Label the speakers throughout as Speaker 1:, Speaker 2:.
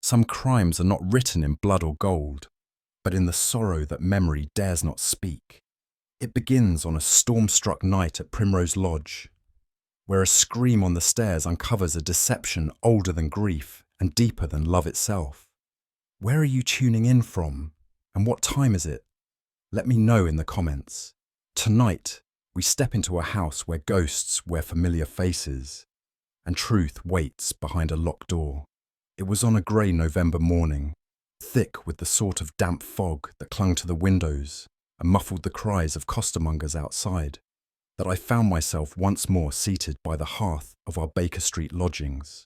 Speaker 1: Some crimes are not written in blood or gold, but in the sorrow that memory dares not speak. It begins on a storm-struck night at Primrose Lodge, where a scream on the stairs uncovers a deception older than grief and deeper than love itself. Where are you tuning in from, and what time is it? Let me know in the comments. Tonight, we step into a house where ghosts wear familiar faces, and truth waits behind a locked door. It was on a grey November morning, thick with the sort of damp fog that clung to the windows and muffled the cries of costermongers outside, that I found myself once more seated by the hearth of our Baker Street lodgings.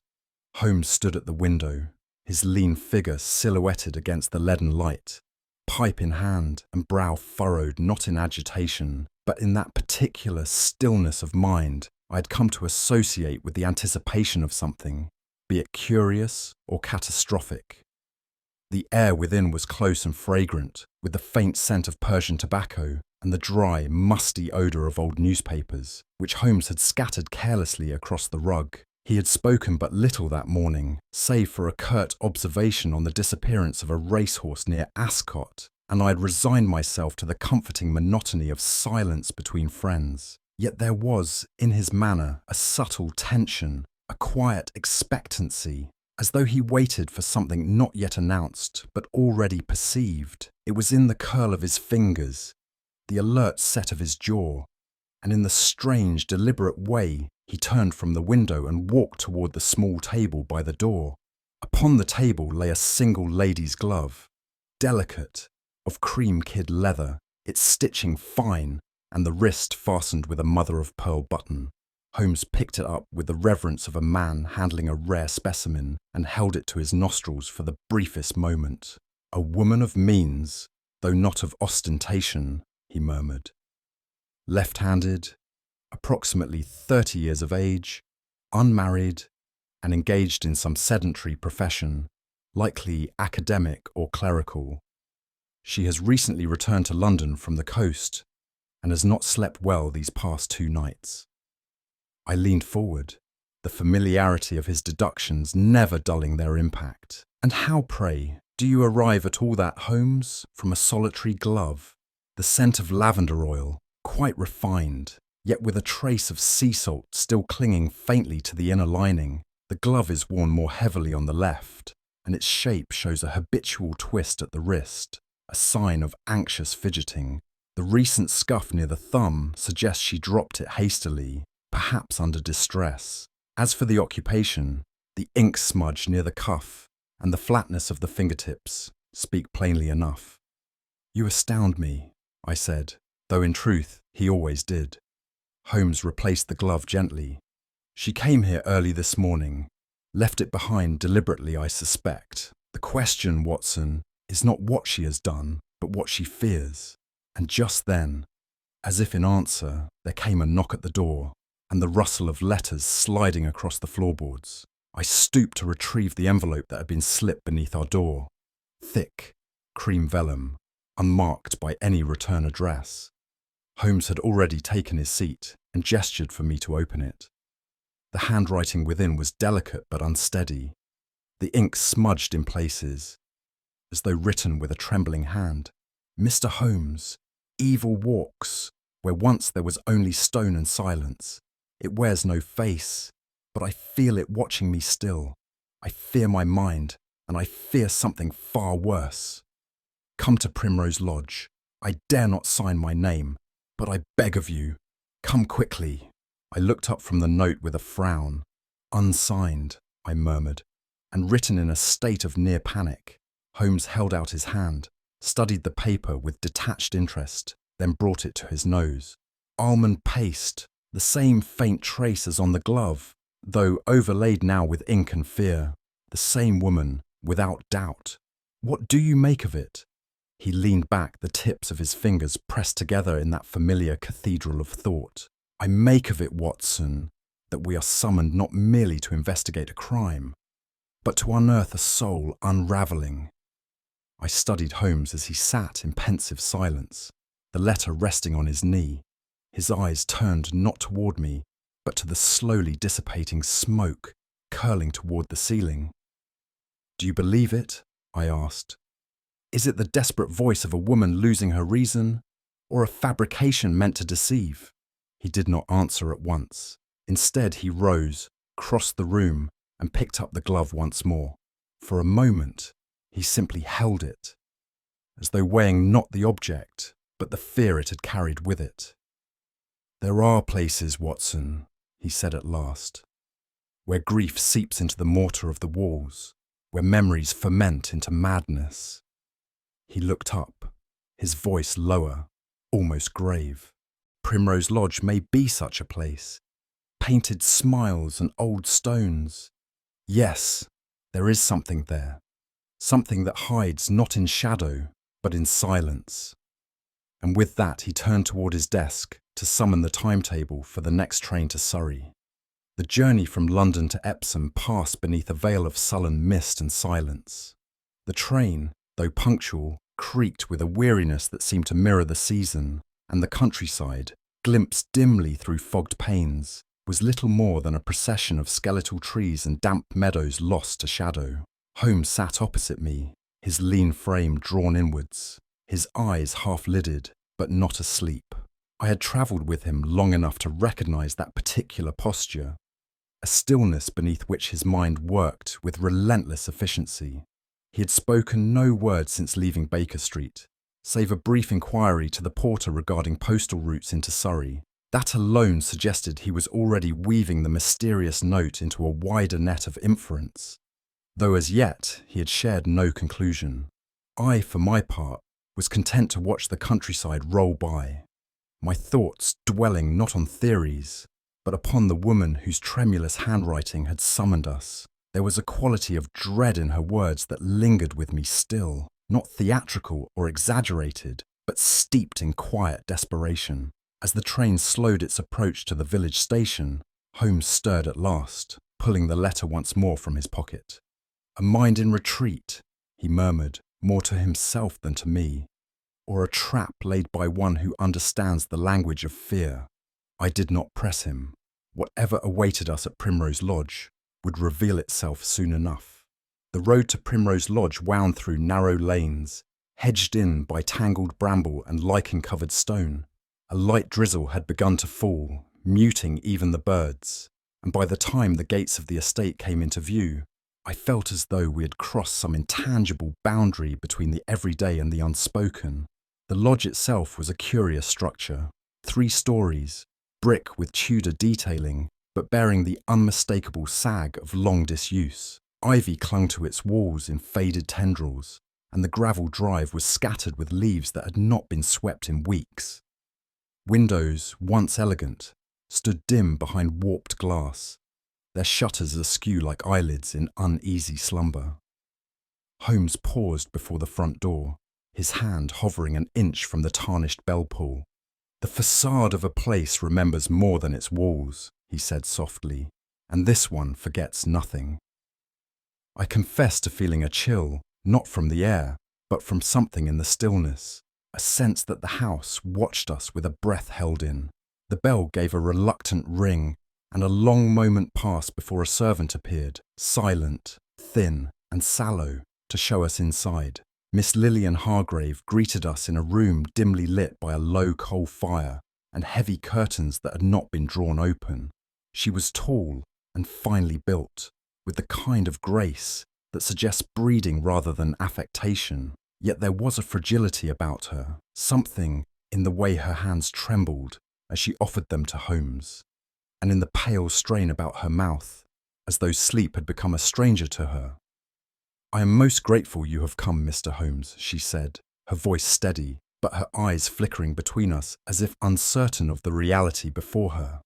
Speaker 1: Holmes stood at the window, his lean figure silhouetted against the leaden light, pipe in hand and brow furrowed not in agitation, but in that particular stillness of mind I had come to associate with the anticipation of something, be it curious or catastrophic. The air within was close and fragrant, with the faint scent of Persian tobacco and the dry, musty odour of old newspapers, which Holmes had scattered carelessly across the rug. He had spoken but little that morning, save for a curt observation on the disappearance of a racehorse near Ascot, and I had resigned myself to the comforting monotony of silence between friends. Yet there was, in his manner, a subtle tension, a quiet expectancy, as though he waited for something not yet announced, but already perceived. It was in the curl of his fingers, the alert set of his jaw, and in the strange, deliberate way he turned from the window and walked toward the small table by the door. Upon the table lay a single lady's glove, delicate, of cream kid leather, its stitching fine, and the wrist fastened with a mother-of-pearl button. Holmes picked it up with the reverence of a man handling a rare specimen and held it to his nostrils for the briefest moment. "A woman of means, though not of ostentation," he murmured. Left-handed, approximately 30 years of age, unmarried, and engaged in some sedentary profession, likely academic or clerical. She has recently returned to London from the coast and has not slept well these past 2 nights. I leaned forward, the familiarity of his deductions never dulling their impact. "And how, pray, do you arrive at all that, Holmes? From a solitary glove, the scent of lavender oil, quite refined, yet with a trace of sea salt still clinging faintly to the inner lining. The glove is worn more heavily on the left, and its shape shows a habitual twist at the wrist, a sign of anxious fidgeting. The recent scuff near the thumb suggests she dropped it hastily, perhaps under distress. As for the occupation, the ink smudge near the cuff and the flatness of the fingertips speak plainly enough." "You astound me," I said, though in truth he always did. Holmes replaced the glove gently. "She came here early this morning, left it behind deliberately, I suspect. The question, Watson, is not what she has done, but what she fears." And just then, as if in answer, there came a knock at the door and the rustle of letters sliding across the floorboards. I stooped to retrieve the envelope that had been slipped beneath our door. Thick, cream vellum, unmarked by any return address. Holmes had already taken his seat and gestured for me to open it. The handwriting within was delicate but unsteady, the ink smudged in places, as though written with a trembling hand. "Mr. Holmes, evil walks, where once there was only stone and silence. It wears no face, but I feel it watching me still. I fear my mind, and I fear something far worse. Come to Primrose Lodge. I dare not sign my name, but I beg of you, come quickly." I looked up from the note with a frown. "Unsigned," I murmured, and written in a state of near panic. Holmes held out his hand, studied the paper with detached interest, then brought it to his nose. "Almond paste, the same faint trace as on the glove, though overlaid now with ink and fear. The same woman, without doubt. What do you make of it?" He leaned back, the tips of his fingers pressed together in that familiar cathedral of thought. "I make of it, Watson, that we are summoned not merely to investigate a crime, but to unearth a soul unravelling." I studied Holmes as he sat in pensive silence, the letter resting on his knee, his eyes turned not toward me, but to the slowly dissipating smoke curling toward the ceiling. Do you believe it? I asked. Is it the desperate voice of a woman losing her reason, or a fabrication meant to deceive? He did not answer at once. Instead, he rose, crossed the room, and picked up the glove once more. For a moment, he simply held it, as though weighing not the object, but the fear it had carried with it. There are places, Watson, he said at last, where grief seeps into the mortar of the walls, where memories ferment into madness. He looked up, his voice lower, almost grave. Primrose Lodge may be such a place. Painted smiles and old stones. Yes, there is something there. Something that hides not in shadow, but in silence. And with that he turned toward his desk to summon the timetable for the next train to Surrey. The journey from London to Epsom passed beneath a veil of sullen mist and silence. The train, though punctual, creaked with a weariness that seemed to mirror the season, and the countryside, glimpsed dimly through fogged panes, was little more than a procession of skeletal trees and damp meadows lost to shadow. Holmes sat opposite me, his lean frame drawn inwards, his eyes half-lidded, but not asleep. I had travelled with him long enough to recognise that particular posture, a stillness beneath which his mind worked with relentless efficiency. He had spoken no word since leaving Baker Street, save a brief inquiry to the porter regarding postal routes into Surrey. That alone suggested he was already weaving the mysterious note into a wider net of inference, though as yet he had shared no conclusion. I, for my part, was content to watch the countryside roll by, my thoughts dwelling not on theories, but upon the woman whose tremulous handwriting had summoned us. There was a quality of dread in her words that lingered with me still, not theatrical or exaggerated, but steeped in quiet desperation. As the train slowed its approach to the village station, Holmes stirred at last, pulling the letter once more from his pocket. "A mind in retreat," he murmured, more to himself than to me, "or a trap laid by one who understands the language of fear." I did not press him. Whatever awaited us at Primrose Lodge would reveal itself soon enough. The road to Primrose Lodge wound through narrow lanes, hedged in by tangled bramble and lichen-covered stone. A light drizzle had begun to fall, muting even the birds, and by the time the gates of the estate came into view, I felt as though we had crossed some intangible boundary between the everyday and the unspoken. The lodge itself was a curious structure, 3 stories, brick with Tudor detailing, but bearing the unmistakable sag of long disuse. Ivy clung to its walls in faded tendrils, and the gravel drive was scattered with leaves that had not been swept in weeks. Windows, once elegant, stood dim behind warped glass, their shutters askew like eyelids in uneasy slumber. Holmes paused before the front door, his hand hovering an inch from the tarnished bell pull. "The facade of a place remembers more than its walls," he said softly, "and this one forgets nothing." I confess to feeling a chill, not from the air, but from something in the stillness, a sense that the house watched us with a breath held in. The bell gave a reluctant ring, and a long moment passed before a servant appeared, silent, thin, and sallow, to show us inside. Miss Lillian Hargreaves greeted us in a room dimly lit by a low coal fire and heavy curtains that had not been drawn open. She was tall and finely built, with the kind of grace that suggests breeding rather than affectation. Yet there was a fragility about her, something in the way her hands trembled as she offered them to Holmes, and in the pale strain about her mouth, as though sleep had become a stranger to her. "I am most grateful you have come, Mr. Holmes," she said, her voice steady, but her eyes flickering between us as if uncertain of the reality before her.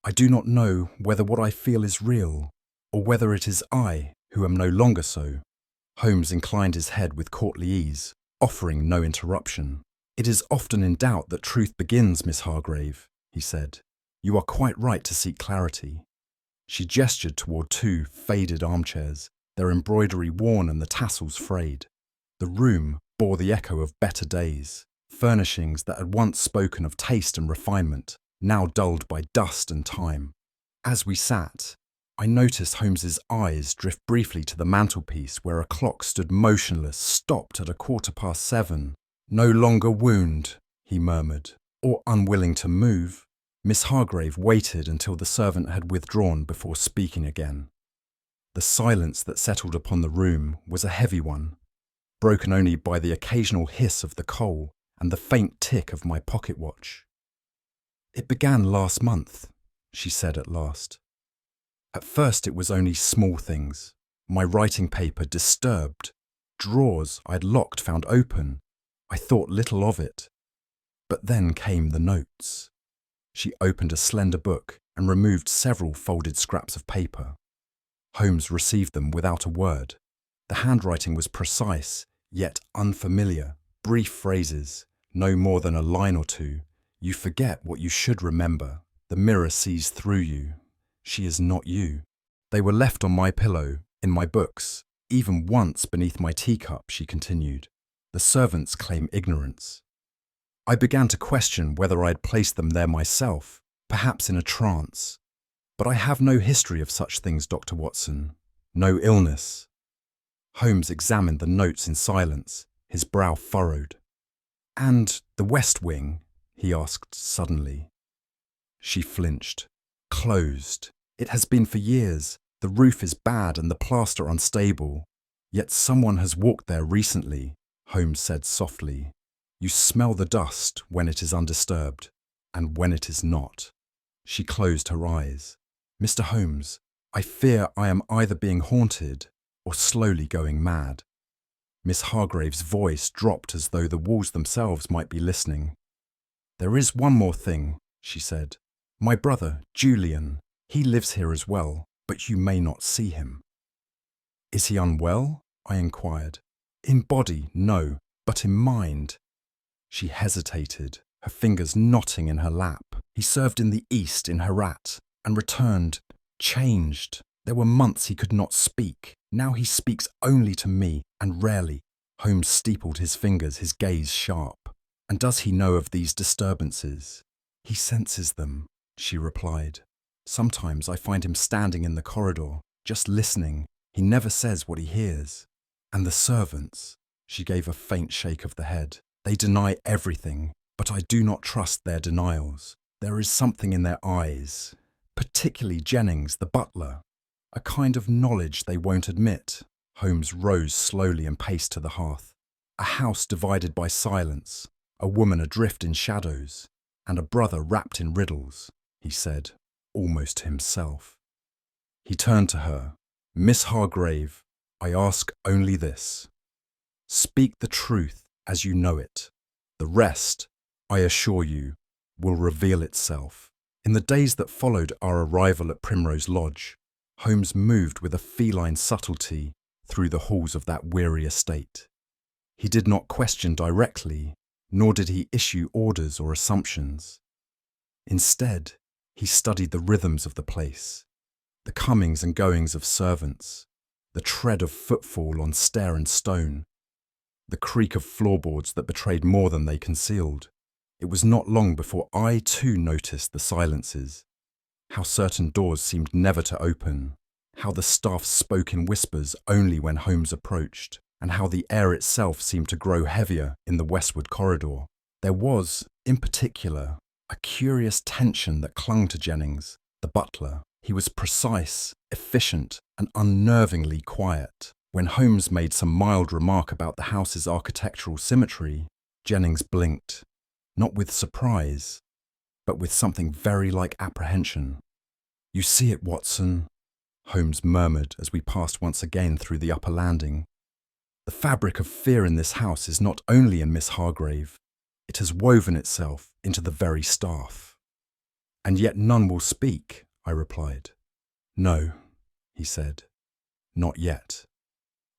Speaker 1: "I do not know whether what I feel is real, or whether it is I who am no longer so." Holmes inclined his head with courtly ease, offering no interruption. "It is often in doubt that truth begins, Miss Hargrave," he said. "You are quite right to seek clarity." She gestured toward 2 faded armchairs, their embroidery worn and the tassels frayed. The room bore the echo of better days, furnishings that had once spoken of taste and refinement, now dulled by dust and time. As we sat, I noticed Holmes's eyes drift briefly to the mantelpiece where a clock stood motionless, stopped at 7:15. "No longer wound," he murmured, "or unwilling to move." Miss Hargreaves waited until the servant had withdrawn before speaking again. The silence that settled upon the room was a heavy one, broken only by the occasional hiss of the coal and the faint tick of my pocket watch. "It began last month," she said at last. "At first it was only small things. My writing paper disturbed, drawers I'd locked found open. I thought little of it. But then came the notes." She opened a slender book and removed several folded scraps of paper. Holmes received them without a word. The handwriting was precise, yet unfamiliar. Brief phrases, no more than a line or two. "You forget what you should remember. The mirror sees through you. She is not you." They were left on my pillow, in my books, even once beneath my teacup, she continued. The servants claim ignorance. I began to question whether I had placed them there myself, perhaps in a trance. But I have no history of such things, Dr. Watson. No illness. Holmes examined the notes in silence, his brow furrowed. "And the West Wing?" he asked suddenly. She flinched. "Closed. It has been for years. The roof is bad and the plaster unstable. Yet someone has walked there recently," Holmes said softly. "You smell the dust when it is undisturbed, and when it is not." She closed her eyes. "Mr. Holmes, I fear I am either being haunted or slowly going mad." Miss Hargreaves' voice dropped as though the walls themselves might be listening. "There is one more thing," she said. "My brother, Julian, he lives here as well, but you may not see him." "Is he unwell?" I inquired. "In body, no, but in mind." She hesitated, her fingers knotting in her lap. "He served in the East in Herat, and returned, changed. There were months he could not speak. Now he speaks only to me, and rarely." Holmes steepled his fingers, his gaze sharp. "And does he know of these disturbances?" "He senses them," she replied. "Sometimes I find him standing in the corridor, just listening. He never says what he hears. And the servants," she gave a faint shake of the head, "they deny everything, but I do not trust their denials. There is something in their eyes, particularly Jennings, the butler, a kind of knowledge they won't admit." Holmes rose slowly and paced to the hearth. "A house divided by silence, a woman adrift in shadows, and a brother wrapped in riddles," he said, almost to himself. He turned to her. "Miss Hargreaves, I ask only this. Speak the truth as you know it. The rest, I assure you, will reveal itself." In the days that followed our arrival at Primrose Lodge, Holmes moved with a feline subtlety through the halls of that weary estate. He did not question directly, nor did he issue orders or assumptions. Instead, he studied the rhythms of the place, the comings and goings of servants, the tread of footfall on stair and stone, the creak of floorboards that betrayed more than they concealed. It was not long before I too noticed the silences, how certain doors seemed never to open, how the staff spoke in whispers only when Holmes approached, and how the air itself seemed to grow heavier in the westward corridor. There was, in particular, a curious tension that clung to Jennings, the butler. He was precise, efficient, and unnervingly quiet. When Holmes made some mild remark about the house's architectural symmetry, Jennings blinked, not with surprise, but with something very like apprehension. "You see it, Watson," Holmes murmured as we passed once again through the upper landing. "The fabric of fear in this house is not only in Miss Hargreaves, it has woven itself into the very staff." "And yet none will speak," I replied. "No," he said, "not yet."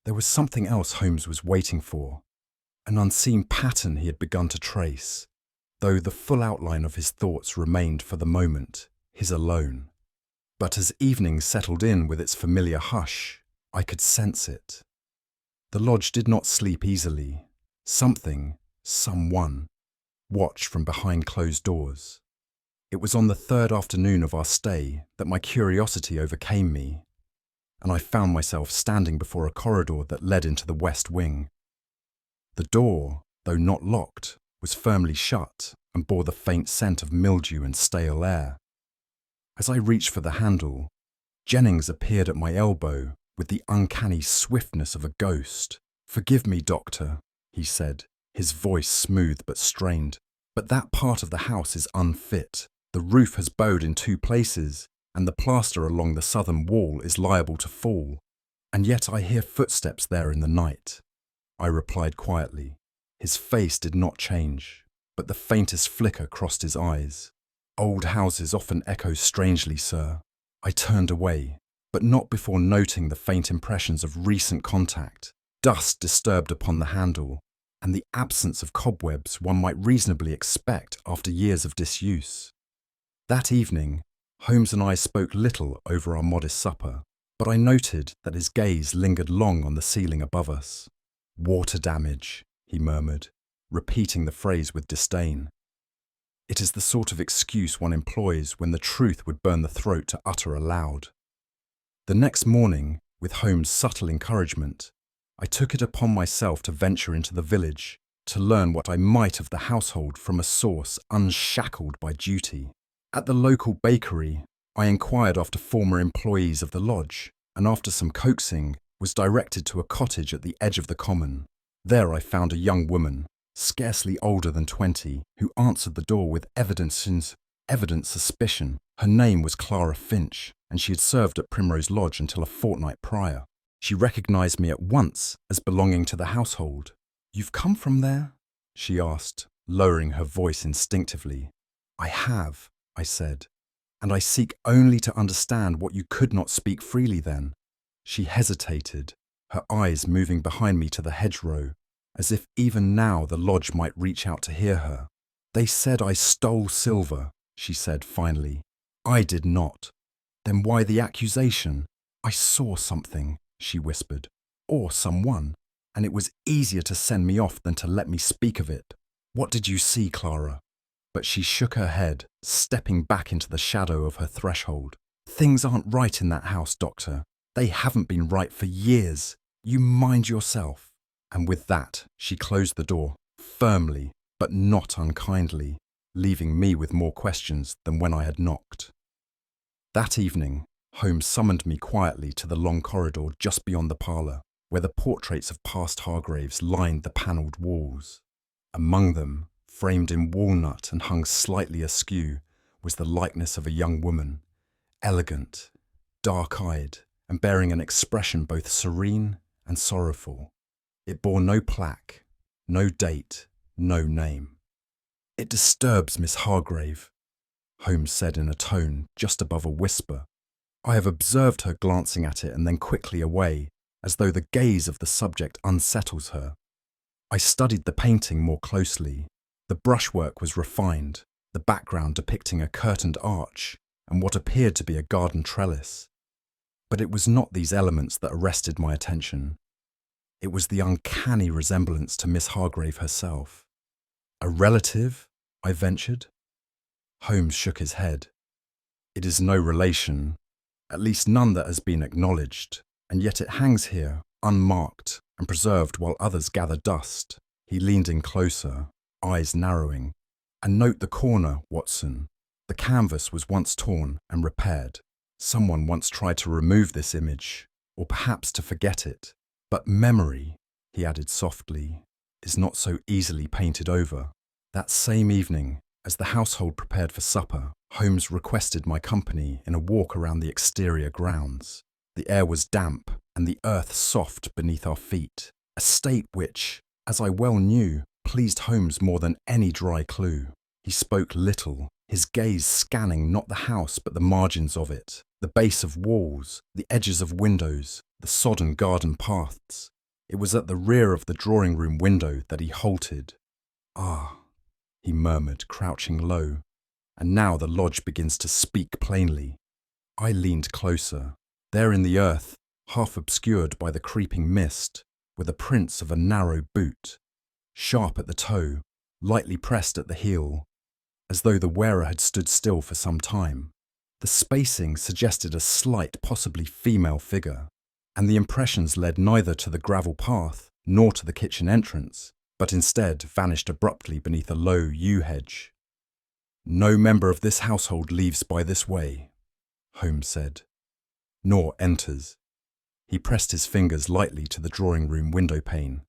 Speaker 1: There was something else Holmes was waiting for, an unseen pattern he had begun to trace, though the full outline of his thoughts remained for the moment his alone. But as evening settled in with its familiar hush, I could sense it. The lodge did not sleep easily. Something, someone, watched from behind closed doors. It was on the third afternoon of our stay that my curiosity overcame me, and I found myself standing before a corridor that led into the west wing. The door, though not locked, was firmly shut and bore the faint scent of mildew and stale air. As I reached for the handle, Jennings appeared at my elbow with the uncanny swiftness of a ghost. "Forgive me, Doctor," he said, his voice smooth but strained, "but that part of the house is unfit. The roof has bowed in 2 places, and the plaster along the southern wall is liable to fall. And yet I hear footsteps there in the night." I replied quietly. His face did not change, but the faintest flicker crossed his eyes. "Old houses often echo strangely, sir." I turned away, but not before noting the faint impressions of recent contact, dust disturbed upon the handle, and the absence of cobwebs one might reasonably expect after years of disuse. That evening, Holmes and I spoke little over our modest supper, but I noted that his gaze lingered long on the ceiling above us. "Water damage," he murmured, repeating the phrase with disdain. It is the sort of excuse one employs when the truth would burn the throat to utter aloud. The next morning, with Holmes' subtle encouragement, I took it upon myself to venture into the village, to learn what I might of the household from a source unshackled by duty. At the local bakery, I inquired after former employees of the lodge, and after some coaxing, was directed to a cottage at the edge of the common. There I found a young woman, scarcely older than 20, who answered the door with evident suspicion. Her name was Clara Finch, and she had served at Primrose Lodge until a fortnight prior. She recognized me at once as belonging to the household. "You've come from there?" she asked, lowering her voice instinctively. "I have," I said, "and I seek only to understand what you could not speak freely then." She hesitated, her eyes moving behind me to the hedgerow, as if even now the lodge might reach out to hear her. "They said I stole silver," she said finally. "I did not." "Then why the accusation?" "I saw something," she whispered, "or someone, and it was easier to send me off than to let me speak of it." "What did you see, Clara?" But she shook her head, stepping back into the shadow of her threshold. "Things aren't right in that house, Doctor. They haven't been right for years. You mind yourself." And with that, she closed the door, firmly, but not unkindly, leaving me with more questions than when I had knocked. That evening, Holmes summoned me quietly to the long corridor just beyond the parlour, where the portraits of past Hargreaves lined the panelled walls. Among them, framed in walnut and hung slightly askew, was the likeness of a young woman, elegant, dark-eyed, and bearing an expression both serene and sorrowful. It bore no plaque, no date, no name. "It disturbs Miss Hargrave," Holmes said in a tone just above a whisper. I have observed her glancing at it and then quickly away, as though the gaze of the subject unsettles her. I studied the painting more closely. The brushwork was refined, the background depicting a curtained arch and what appeared to be a garden trellis. But it was not these elements that arrested my attention. It was the uncanny resemblance to Miss Hargrave herself. "A relative?" I ventured. Holmes shook his head. "It is no relation, at least none that has been acknowledged, and yet it hangs here, unmarked and preserved while others gather dust." He leaned in closer, eyes narrowing. "And note the corner, Watson. The canvas was once torn and repaired. Someone once tried to remove this image, or perhaps to forget it. But memory," he added softly, "is not so easily painted over." That same evening, as the household prepared for supper, Holmes requested my company in a walk around the exterior grounds. The air was damp and the earth soft beneath our feet, a state which, as I well knew, pleased Holmes more than any dry clue. He spoke little, his gaze scanning not the house but the margins of it, the base of walls, the edges of windows, the sodden garden paths. It was at the rear of the drawing-room window that he halted. "Ah," he murmured, crouching low, "and now the lodge begins to speak plainly." I leaned closer. There in the earth, half obscured by the creeping mist, were the prints of a narrow boot, sharp at the toe, lightly pressed at the heel. as though the wearer had stood still for some time. The spacing suggested a slight, possibly female figure, and the impressions led neither to the gravel path nor to the kitchen entrance, but instead vanished abruptly beneath a low yew hedge. "No member of this household leaves by this way," Holmes said, "nor enters." He pressed his fingers lightly to the drawing room window pane,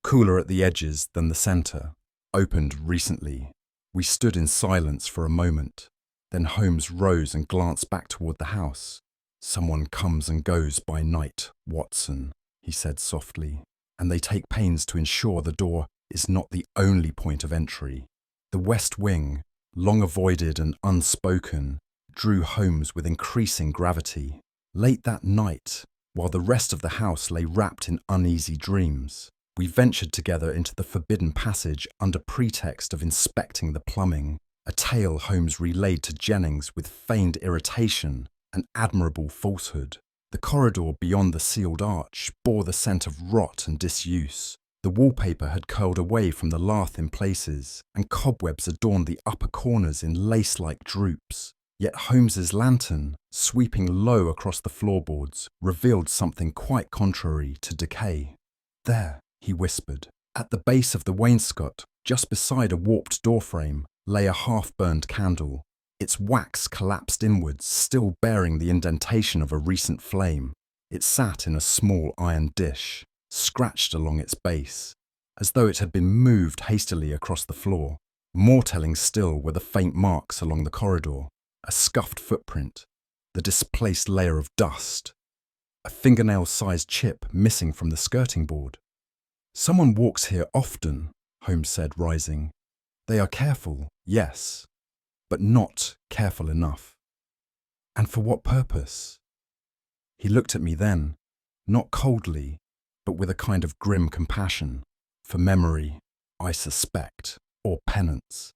Speaker 1: cooler at the edges than the centre, opened recently. We stood in silence for a moment. Then Holmes rose and glanced back toward the house. "Someone comes and goes by night, Watson," he said softly, "and they take pains to ensure the door is not the only point of entry." The west wing, long avoided and unspoken, drew Holmes with increasing gravity. Late that night, while the rest of the house lay wrapped in uneasy dreams, we ventured together into the forbidden passage under pretext of inspecting the plumbing, a tale Holmes relayed to Jennings with feigned irritation and admirable falsehood. The corridor beyond the sealed arch bore the scent of rot and disuse. The wallpaper had curled away from the lath in places, and cobwebs adorned the upper corners in lace-like droops. Yet Holmes's lantern, sweeping low across the floorboards, revealed something quite contrary to decay. "There," he whispered. At the base of the wainscot, just beside a warped doorframe, lay a half-burned candle. Its wax collapsed inwards, still bearing the indentation of a recent flame. It sat in a small iron dish, scratched along its base, as though it had been moved hastily across the floor. More telling still were the faint marks along the corridor, a scuffed footprint, the displaced layer of dust, a fingernail-sized chip missing from the skirting board. "Someone walks here often," Holmes said, rising. "They are careful, yes, but not careful enough." "And for what purpose?" He looked at me then, not coldly, but with a kind of grim compassion. "For memory, I suspect, or penance.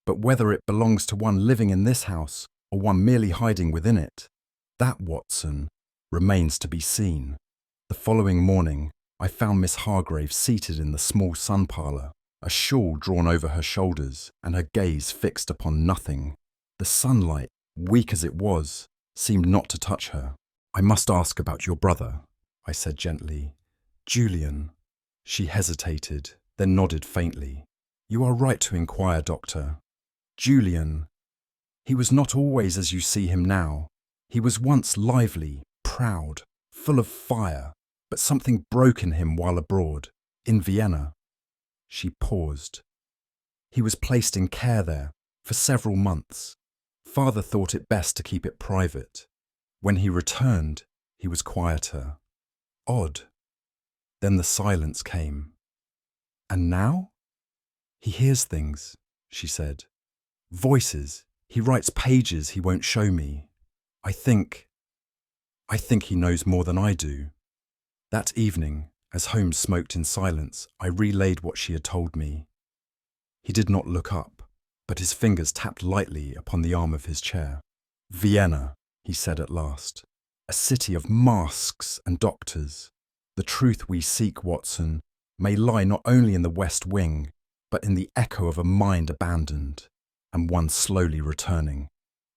Speaker 1: But whether it belongs to one living in this house or one merely hiding within it, that, Watson, remains to be seen." The following morning, I found Miss Hargreaves seated in the small sun parlour, a shawl drawn over her shoulders and her gaze fixed upon nothing. The sunlight, weak as it was, seemed not to touch her. "I must ask about your brother," I said gently. "Julian." She hesitated, then nodded faintly. "You are right to inquire, Doctor. Julian. He was not always as you see him now. He was once lively, proud, full of fire, but something broke in him while abroad, in Vienna." She paused. "He was placed in care there for several months. Father thought it best to keep it private. When he returned, he was quieter. Odd." Then the silence came. "And now?" "He hears things," she said. "Voices. He writes pages he won't show me. I think he knows more than I do." That evening, as Holmes smoked in silence, I relayed what she had told me. He did not look up, but his fingers tapped lightly upon the arm of his chair. "Vienna," he said at last. "A city of masks and doctors. The truth we seek, Watson, may lie not only in the West Wing, but in the echo of a mind abandoned, and one slowly returning."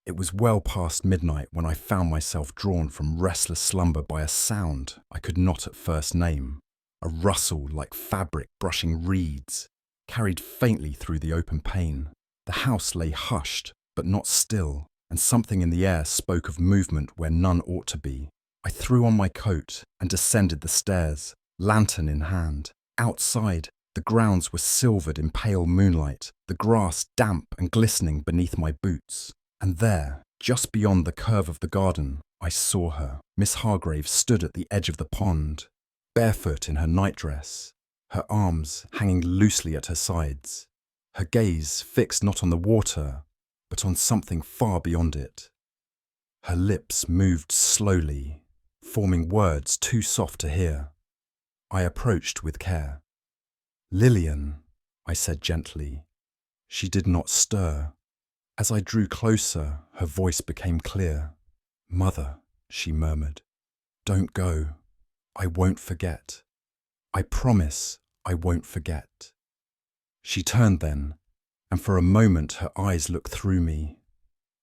Speaker 1: It was well past midnight when I found myself drawn from restless slumber by a sound I could not at first name, a rustle like fabric brushing reeds, carried faintly through the open pane. The house lay hushed, but not still, and something in the air spoke of movement where none ought to be. I threw on my coat and descended the stairs, lantern in hand. Outside, the grounds were silvered in pale moonlight, the grass damp and glistening beneath my boots. And there, just beyond the curve of the garden, I saw her. Miss Hargreaves stood at the edge of the pond, barefoot in her nightdress, her arms hanging loosely at her sides, her gaze fixed not on the water, but on something far beyond it. Her lips moved slowly, forming words too soft to hear. I approached with care. "Lillian," I said gently. She did not stir. As I drew closer, her voice became clear. "Mother," she murmured, "don't go. I won't forget. I promise I won't forget." She turned then, and for a moment her eyes looked through me.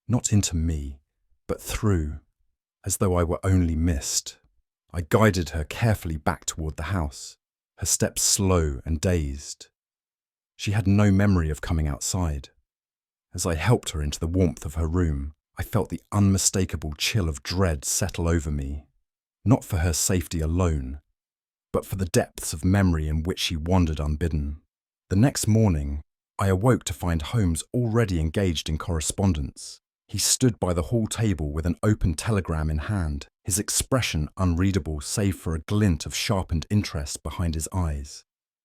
Speaker 1: Not into me, but through, as though I were only mist. I guided her carefully back toward the house, her steps slow and dazed. She had no memory of coming outside. As I helped her into the warmth of her room, I felt the unmistakable chill of dread settle over me, not for her safety alone, but for the depths of memory in which she wandered unbidden. The next morning, I awoke to find Holmes already engaged in correspondence. He stood by the hall table with an open telegram in hand, his expression unreadable save for a glint of sharpened interest behind his eyes.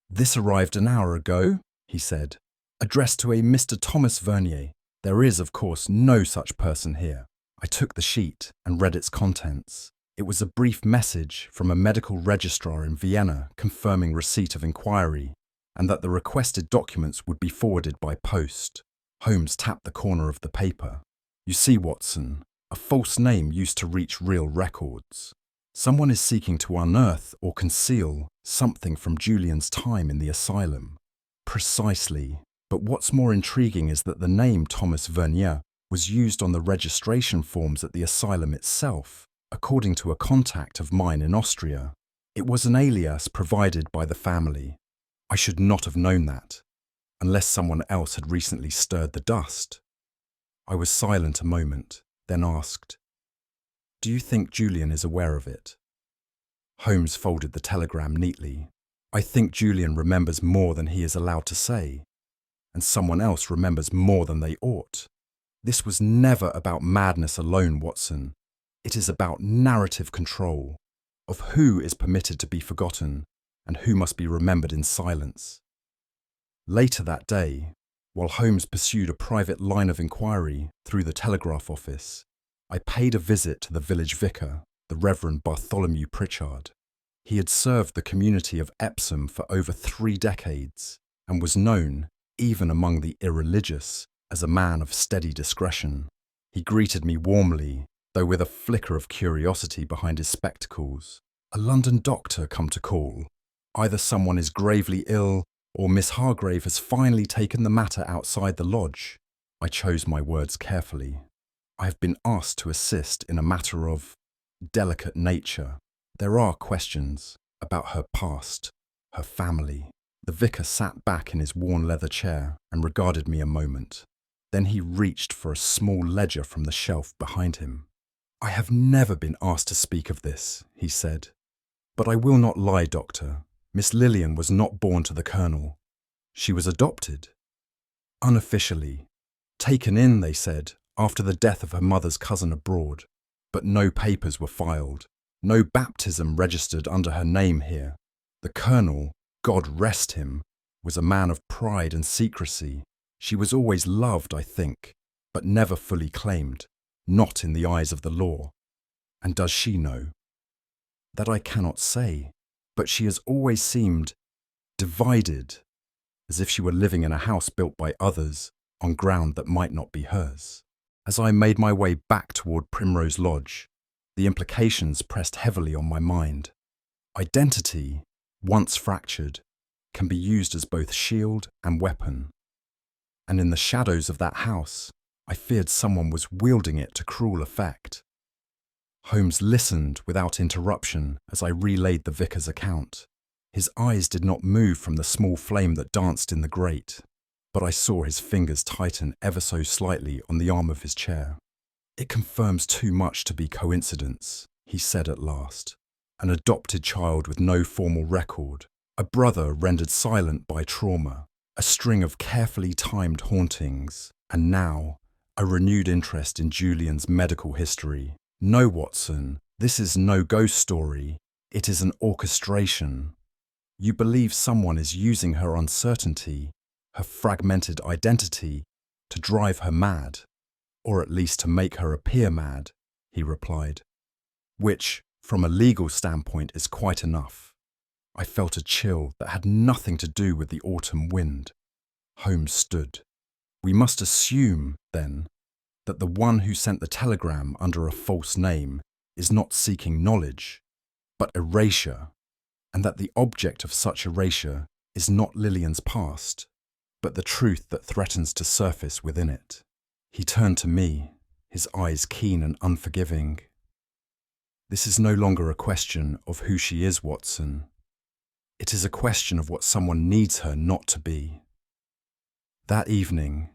Speaker 1: "This arrived an hour ago," he said, "addressed to a Mr. Thomas Vernier. There is, of course, no such person here." I took the sheet and read its contents. It was a brief message from a medical registrar in Vienna confirming receipt of inquiry, and that the requested documents would be forwarded by post. Holmes tapped the corner of the paper. "You see, Watson, a false name used to reach real records. Someone is seeking to unearth or conceal something from Julian's time in the asylum." "Precisely. But what's more intriguing is that the name Thomas Vernier was used on the registration forms at the asylum itself, according to a contact of mine in Austria. It was an alias provided by the family. I should not have known that, unless someone else had recently stirred the dust." I was silent a moment, then asked, "Do you think Julian is aware of it?" Holmes folded the telegram neatly. "I think Julian remembers more than he is allowed to say, and someone else remembers more than they ought. This was never about madness alone, Watson. It is about narrative control, of who is permitted to be forgotten and who must be remembered in silence." Later that day, while Holmes pursued a private line of inquiry through the telegraph office, I paid a visit to the village vicar, the Reverend Bartholomew Pritchard. He had served the community of Epsom for over 3 decades and was known, even among the irreligious, as a man of steady discretion. He greeted me warmly, though with a flicker of curiosity behind his spectacles. "A London doctor come to call. Either someone is gravely ill, or Miss Hargreaves has finally taken the matter outside the lodge." I chose my words carefully. "I have been asked to assist in a matter of delicate nature. There are questions about her past, her family." The vicar sat back in his worn leather chair and regarded me a moment. Then he reached for a small ledger from the shelf behind him. "I have never been asked to speak of this," he said. "But I will not lie, Doctor. Miss Lillian was not born to the Colonel. She was adopted. Unofficially. Taken in, they said, after the death of her mother's cousin abroad. But no papers were filed. No baptism registered under her name here. The Colonel, God rest him, was a man of pride and secrecy. She was always loved, I think, but never fully claimed, not in the eyes of the law. And does she know?" "That I cannot say, but she has always seemed divided, as if she were living in a house built by others on ground that might not be hers." As I made my way back toward Primrose Lodge, the implications pressed heavily on my mind. Identity, once fractured, can be used as both shield and weapon. And in the shadows of that house, I feared someone was wielding it to cruel effect. Holmes listened without interruption as I relayed the vicar's account. His eyes did not move from the small flame that danced in the grate, but I saw his fingers tighten ever so slightly on the arm of his chair. "It confirms too much to be coincidence," he said at last. "An adopted child with no formal record, a brother rendered silent by trauma, a string of carefully timed hauntings, and now a renewed interest in Julian's medical history. No, Watson, this is no ghost story. It is an orchestration. You believe someone is using her uncertainty, her fragmented identity, to drive her mad, or at least to make her appear mad," he replied. "Which, from a legal standpoint, is quite enough." I felt a chill that had nothing to do with the autumn wind. Holmes stood. "We must assume, then, that the one who sent the telegram under a false name is not seeking knowledge, but erasure, and that the object of such erasure is not Lillian's past, but the truth that threatens to surface within it. He turned to me, his eyes keen and unforgiving. This is no longer a question of who she is, Watson. It is a question of what someone needs her not to be. That evening,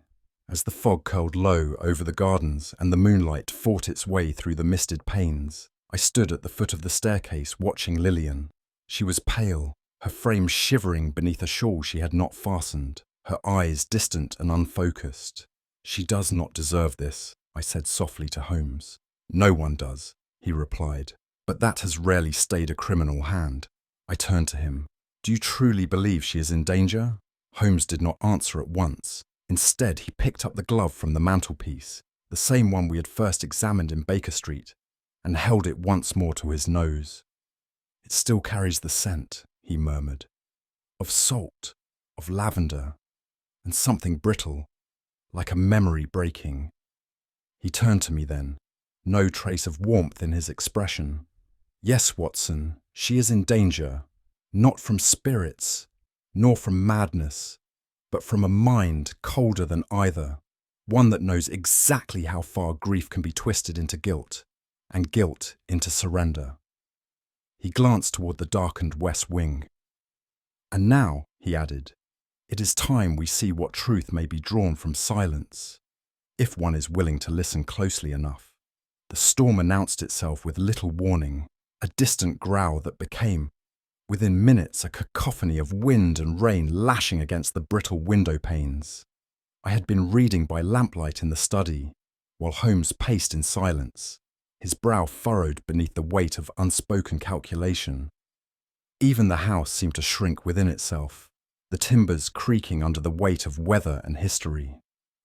Speaker 1: as the fog curled low over the gardens and the moonlight fought its way through the misted panes, I stood at the foot of the staircase watching Lillian. She was pale, her frame shivering beneath a shawl she had not fastened, her eyes distant and unfocused. "She does not deserve this," I said softly to Holmes. "No one does," he replied, "but that has rarely stayed a criminal hand." I turned to him. "Do you truly believe she is in danger?" Holmes did not answer at once. Instead, he picked up the glove from the mantelpiece, the same one we had first examined in Baker Street, and held it once more to his nose. "It still carries the scent," he murmured, "of salt, of lavender, and something brittle, like a memory breaking." He turned to me then, no trace of warmth in his expression. "Yes, Watson, she is in danger, not from spirits, nor from madness, but from a mind colder than either, one that knows exactly how far grief can be twisted into guilt, and guilt into surrender." He glanced toward the darkened west wing. "And now," he added, "it is time we see what truth may be drawn from silence, if one is willing to listen closely enough." The storm announced itself with little warning, a distant growl that became, within minutes, a cacophony of wind and rain lashing against the brittle window panes. I had been reading by lamplight in the study, while Holmes paced in silence, his brow furrowed beneath the weight of unspoken calculation. Even the house seemed to shrink within itself, the timbers creaking under the weight of weather and history.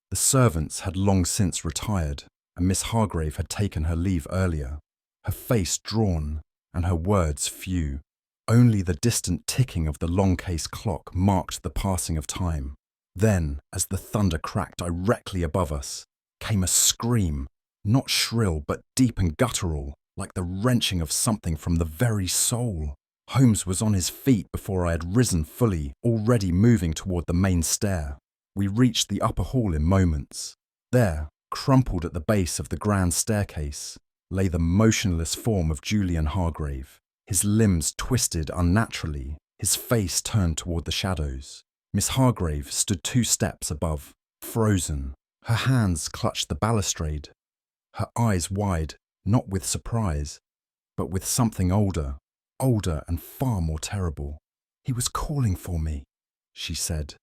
Speaker 1: The servants had long since retired, and Miss Hargreaves had taken her leave earlier, her face drawn and her words few. Only the distant ticking of the long case clock marked the passing of time. Then, as the thunder cracked directly above us, came a scream, not shrill but deep and guttural, like the wrenching of something from the very soul. Holmes was on his feet before I had risen fully, already moving toward the main stair. We reached the upper hall in moments. There, crumpled at the base of the grand staircase, lay the motionless form of Julian Hargreaves, his limbs twisted unnaturally, his face turned toward the shadows. Miss Hargreaves stood 2 steps above, frozen. Her hands clutched the balustrade, her eyes wide, not with surprise, but with something older and far more terrible. "He was calling for me," she said,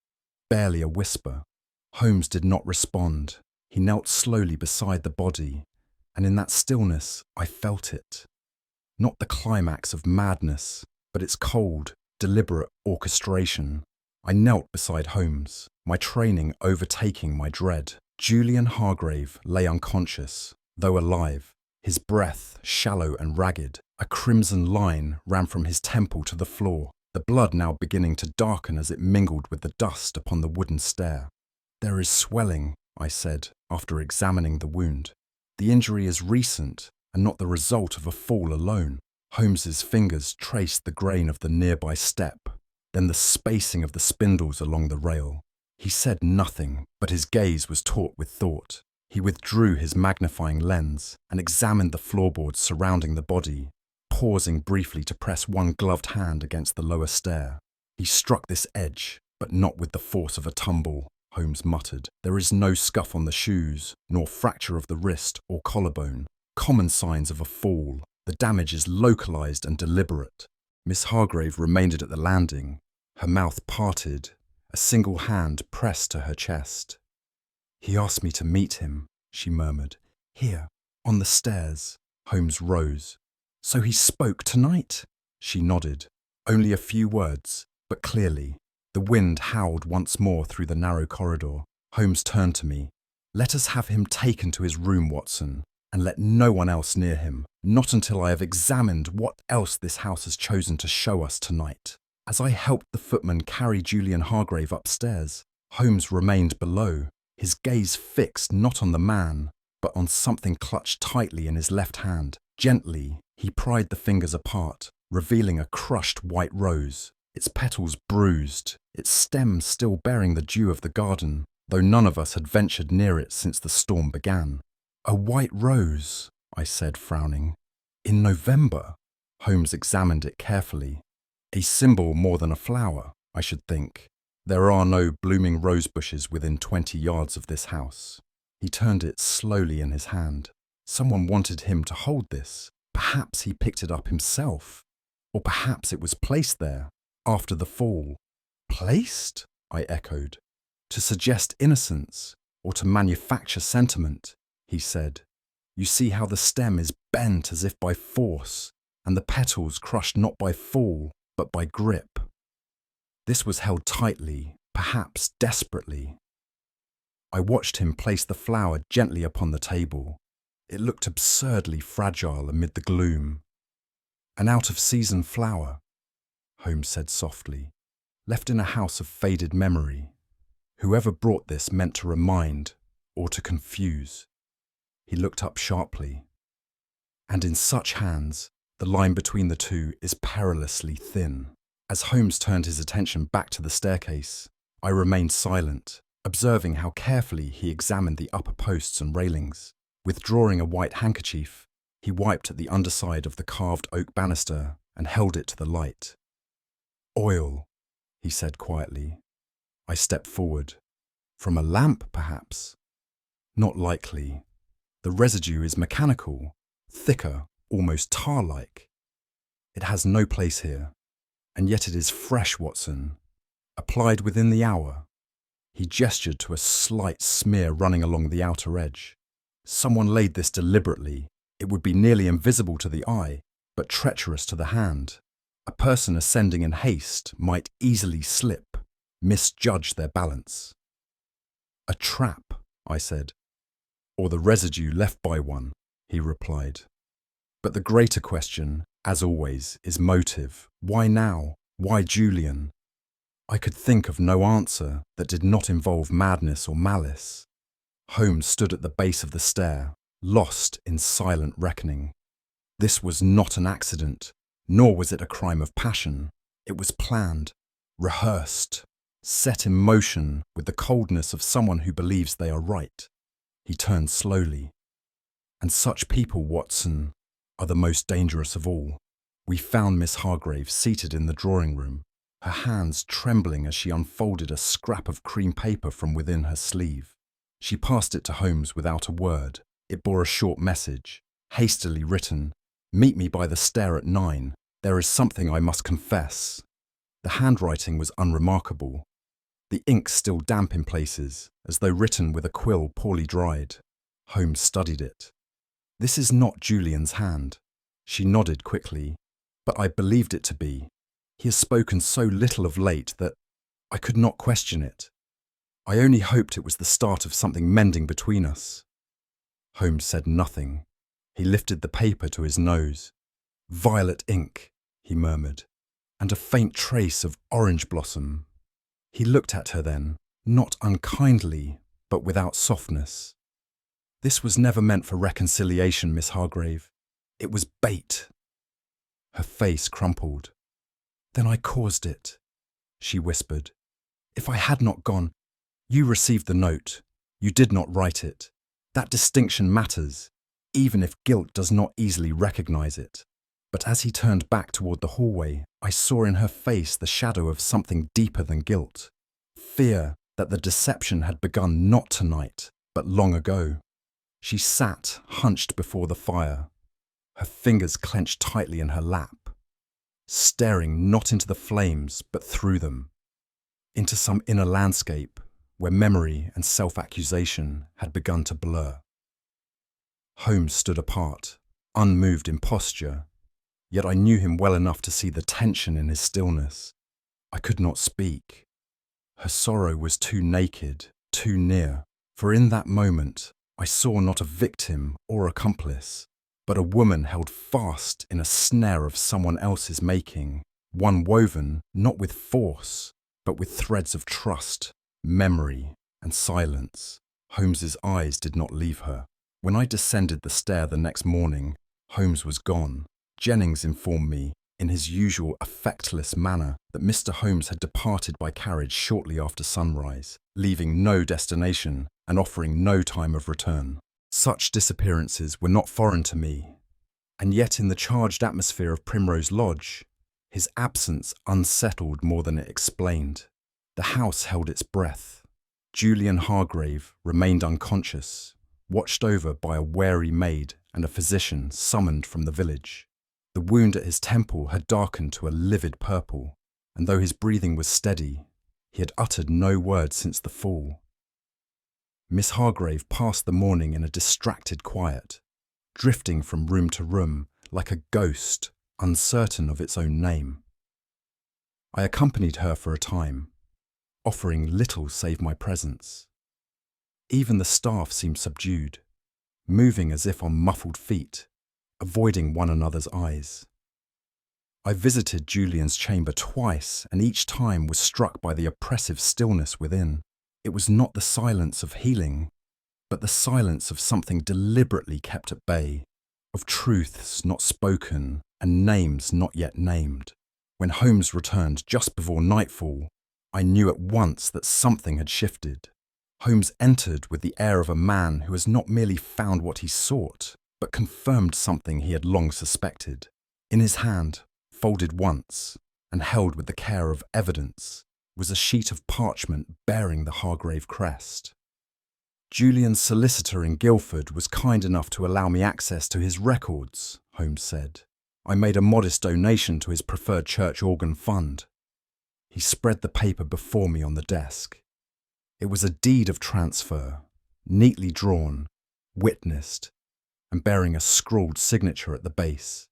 Speaker 1: barely a whisper. Holmes did not respond. He knelt slowly beside the body, and in that stillness I felt it. Not the climax of madness, but its cold, deliberate orchestration. I knelt beside Holmes, my training overtaking my dread. Julian Hargreaves lay unconscious, though alive, his breath shallow and ragged. A crimson line ran from his temple to the floor, the blood now beginning to darken as it mingled with the dust upon the wooden stair. "There is swelling," I said, after examining the wound. "The injury is recent, and not the result of a fall alone." Holmes's fingers traced the grain of the nearby step, then the spacing of the spindles along the rail. He said nothing, but his gaze was taut with thought. He withdrew his magnifying lens and examined the floorboards surrounding the body, pausing briefly to press one gloved hand against the lower stair. "He struck this edge, but not with the force of a tumble," Holmes muttered. "There is no scuff on the shoes, nor fracture of the wrist or collarbone. Common signs of a fall. The damage is localized and deliberate." Miss Hargreaves remained at the landing, her mouth parted, a single hand pressed to her chest. "He asked me to meet him," she murmured. "Here, on the stairs." Holmes rose. "So he spoke tonight?" She nodded. Only a few words, but clearly. The wind howled once more through the narrow corridor. Holmes turned to me. "Let us have him taken to his room, Watson, and let no one else near him, not until I have examined what else this house has chosen to show us tonight." As I helped the footman carry Julian Hargreaves upstairs, Holmes remained below, his gaze fixed not on the man, but on something clutched tightly in his left hand. Gently, he pried the fingers apart, revealing a crushed white rose. its petals bruised, its stem still bearing the dew of the garden, though none of us had ventured near it since the storm began. "A white rose," I said, frowning. "In November." Holmes examined it carefully. "A symbol more than a flower, I should think. There are no blooming rose bushes within 20 yards of this house." He turned it slowly in his hand. Someone wanted him to hold this. Perhaps he picked it up himself. Or perhaps it was placed there, after the fall. "Placed?" I echoed. "To suggest innocence, or to manufacture sentiment," he said. "You see how the stem is bent as if by force, and the petals crushed not by fall, but by grip. This was held tightly, perhaps desperately." I watched him place the flower gently upon the table. It looked absurdly fragile amid the gloom. "An out-of-season flower," Holmes said softly, "left in a house of faded memory. Whoever brought this meant to remind or to confuse." He looked up sharply. "And in such hands, the line between the two is perilously thin." As Holmes turned his attention back to the staircase, I remained silent, observing how carefully he examined the upper posts and railings. Withdrawing a white handkerchief, he wiped at the underside of the carved oak banister and held it to the light. "Oil," he said quietly. I stepped forward. "From a lamp, perhaps?" "Not likely. The residue is mechanical, thicker, almost tar-like. It has no place here. And yet it is fresh, Watson. Applied within the hour." He gestured to a slight smear running along the outer edge. "Someone laid this deliberately. It would be nearly invisible to the eye, but treacherous to the hand. A person ascending in haste might easily slip, misjudge their balance." "A trap," I said. "Or the residue left by one," he replied. "But the greater question, as always, is motive. Why now? Why Julian?" I could think of no answer that did not involve madness or malice. Holmes stood at the base of the stair, lost in silent reckoning. This was not an accident, nor was it a crime of passion. It was planned, rehearsed, set in motion with the coldness of someone who believes they are right. He turned slowly. "And such people, Watson, are the most dangerous of all." We found Miss Hargreaves seated in the drawing room, her hands trembling as she unfolded a scrap of cream paper from within her sleeve. She passed it to Holmes without a word. It bore a short message, hastily written: "Meet me by the stair at 9. There is something I must confess." The handwriting was unremarkable, the ink still damp in places, as though written with a quill poorly dried. Holmes studied it. "This is not Julian's hand." She nodded quickly. "But I believed it to be. He has spoken so little of late that I could not question it. I only hoped it was the start of something mending between us." Holmes said nothing. He lifted the paper to his nose. "Violet ink," he murmured, "and a faint trace of orange blossom." He looked at her then, not unkindly, but without softness. "This was never meant for reconciliation, Miss Hargrave. It was bait." Her face crumpled. "Then I caused it," she whispered. "If I had not gone, you received the note. You did not write it. That distinction matters, even if guilt does not easily recognize it." But as he turned back toward the hallway, I saw in her face the shadow of something deeper than guilt. Fear that the deception had begun not tonight, but long ago. She sat hunched before the fire, her fingers clenched tightly in her lap, staring not into the flames, but through them, into some inner landscape where memory and self-accusation had begun to blur. Holmes stood apart, unmoved in posture, yet I knew him well enough to see the tension in his stillness. I could not speak. Her sorrow was too naked, too near, for in that moment I saw not a victim or accomplice, but a woman held fast in a snare of someone else's making, one woven not with force, but with threads of trust, memory, and silence. Holmes's eyes did not leave her. When I descended the stair the next morning, Holmes was gone. Jennings informed me in his usual affectless manner, that Mr. Holmes had departed by carriage shortly after sunrise, leaving no destination and offering no time of return. Such disappearances were not foreign to me, and yet in the charged atmosphere of Primrose Lodge, his absence unsettled more than it explained. The house held its breath. Julian Hargreaves remained unconscious, watched over by a wary maid and a physician summoned from the village. The wound at his temple had darkened to a livid purple, and though his breathing was steady, he had uttered no word since the fall. Miss Hargreaves passed the morning in a distracted quiet, drifting from room to room like a ghost, uncertain of its own name. I accompanied her for a time, offering little save my presence. Even the staff seemed subdued, moving as if on muffled feet, avoiding one another's eyes. I visited Julian's chamber twice, and each time was struck by the oppressive stillness within. It was not the silence of healing, but the silence of something deliberately kept at bay, of truths not spoken and names not yet named. When Holmes returned just before nightfall, I knew at once that something had shifted. Holmes entered with the air of a man who has not merely found what he sought, but confirmed something he had long suspected. In his hand, folded once, and held with the care of evidence, was a sheet of parchment bearing the Hargrave crest. Julian's solicitor in Guildford was kind enough to allow me access to his records, Holmes said. I made a modest donation to his preferred church organ fund. He spread the paper before me on the desk. It was a deed of transfer, neatly drawn, witnessed, and bearing a scrawled signature at the base.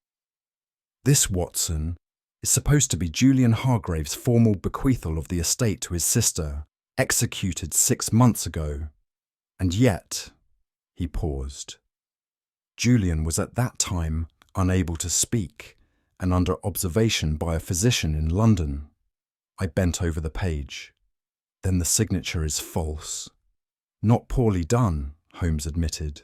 Speaker 1: This, Watson, is supposed to be Julian Hargreaves' formal bequeathal of the estate to his sister, executed 6 months ago. And yet, he paused. Julian was at that time unable to speak and under observation by a physician in London. I bent over the page. Then the signature is false. Not poorly done, Holmes admitted.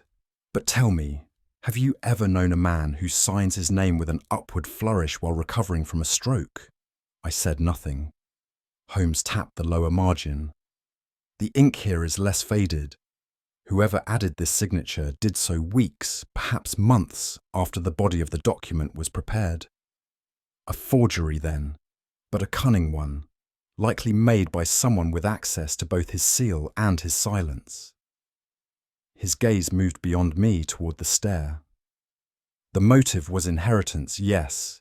Speaker 1: But tell me, have you ever known a man who signs his name with an upward flourish while recovering from a stroke? I said nothing. Holmes tapped the lower margin. The ink here is less faded. Whoever added this signature did so weeks, perhaps months, after the body of the document was prepared. A forgery then, but a cunning one, likely made by someone with access to both his seal and his silence. His gaze moved beyond me toward the stair. The motive was inheritance, yes,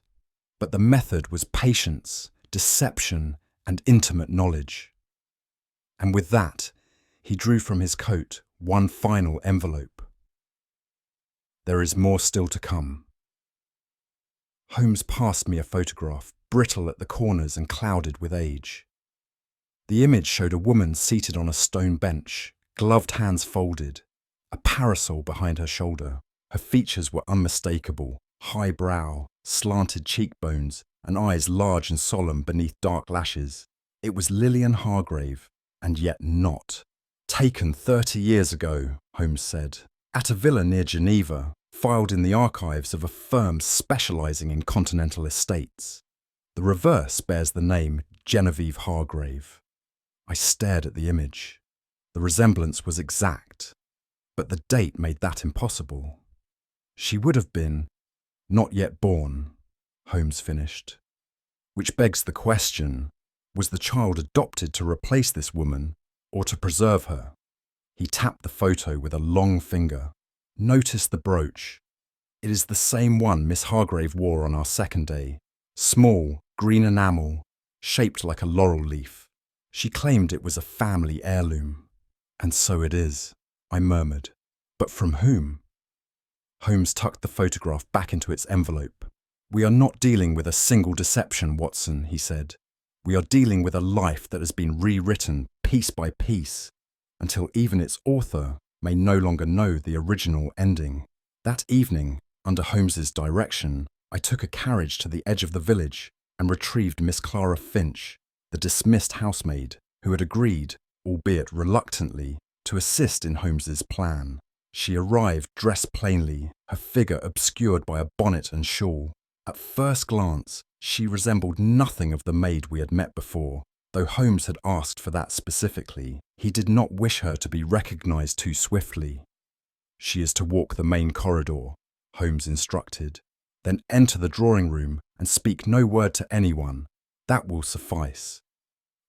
Speaker 1: but the method was patience, deception, and intimate knowledge. And with that, he drew from his coat one final envelope. There is more still to come. Holmes passed me a photograph, brittle at the corners and clouded with age. The image showed a woman seated on a stone bench, gloved hands folded, a parasol behind her shoulder. Her features were unmistakable, high brow, slanted cheekbones, and eyes large and solemn beneath dark lashes. It was Lillian Hargrave, and yet not. Taken 30 years ago, Holmes said, at a villa near Geneva, filed in the archives of a firm specialising in continental estates. The reverse bears the name Genevieve Hargrave. I stared at the image. The resemblance was exact, but the date made that impossible. She would have been not yet born, Holmes finished. Which begs the question, was the child adopted to replace this woman or to preserve her? He tapped the photo with a long finger. Notice the brooch. It is the same one Miss Hargrave wore on our second day. Small, green enamel, shaped like a laurel leaf. She claimed it was a family heirloom. And so it is, I murmured. But from whom? Holmes tucked the photograph back into its envelope. We are not dealing with a single deception, Watson, he said. We are dealing with a life that has been rewritten piece by piece, until even its author may no longer know the original ending. That evening, under Holmes's direction, I took a carriage to the edge of the village and retrieved Miss Clara Finch, the dismissed housemaid, who had agreed, albeit reluctantly, to assist in Holmes's plan. She arrived dressed plainly, her figure obscured by a bonnet and shawl. At first glance, she resembled nothing of the maid we had met before. Though Holmes had asked for that specifically, he did not wish her to be recognised too swiftly. "She is to walk the main corridor," Holmes instructed. "Then enter the drawing room and speak no word to anyone. That will suffice."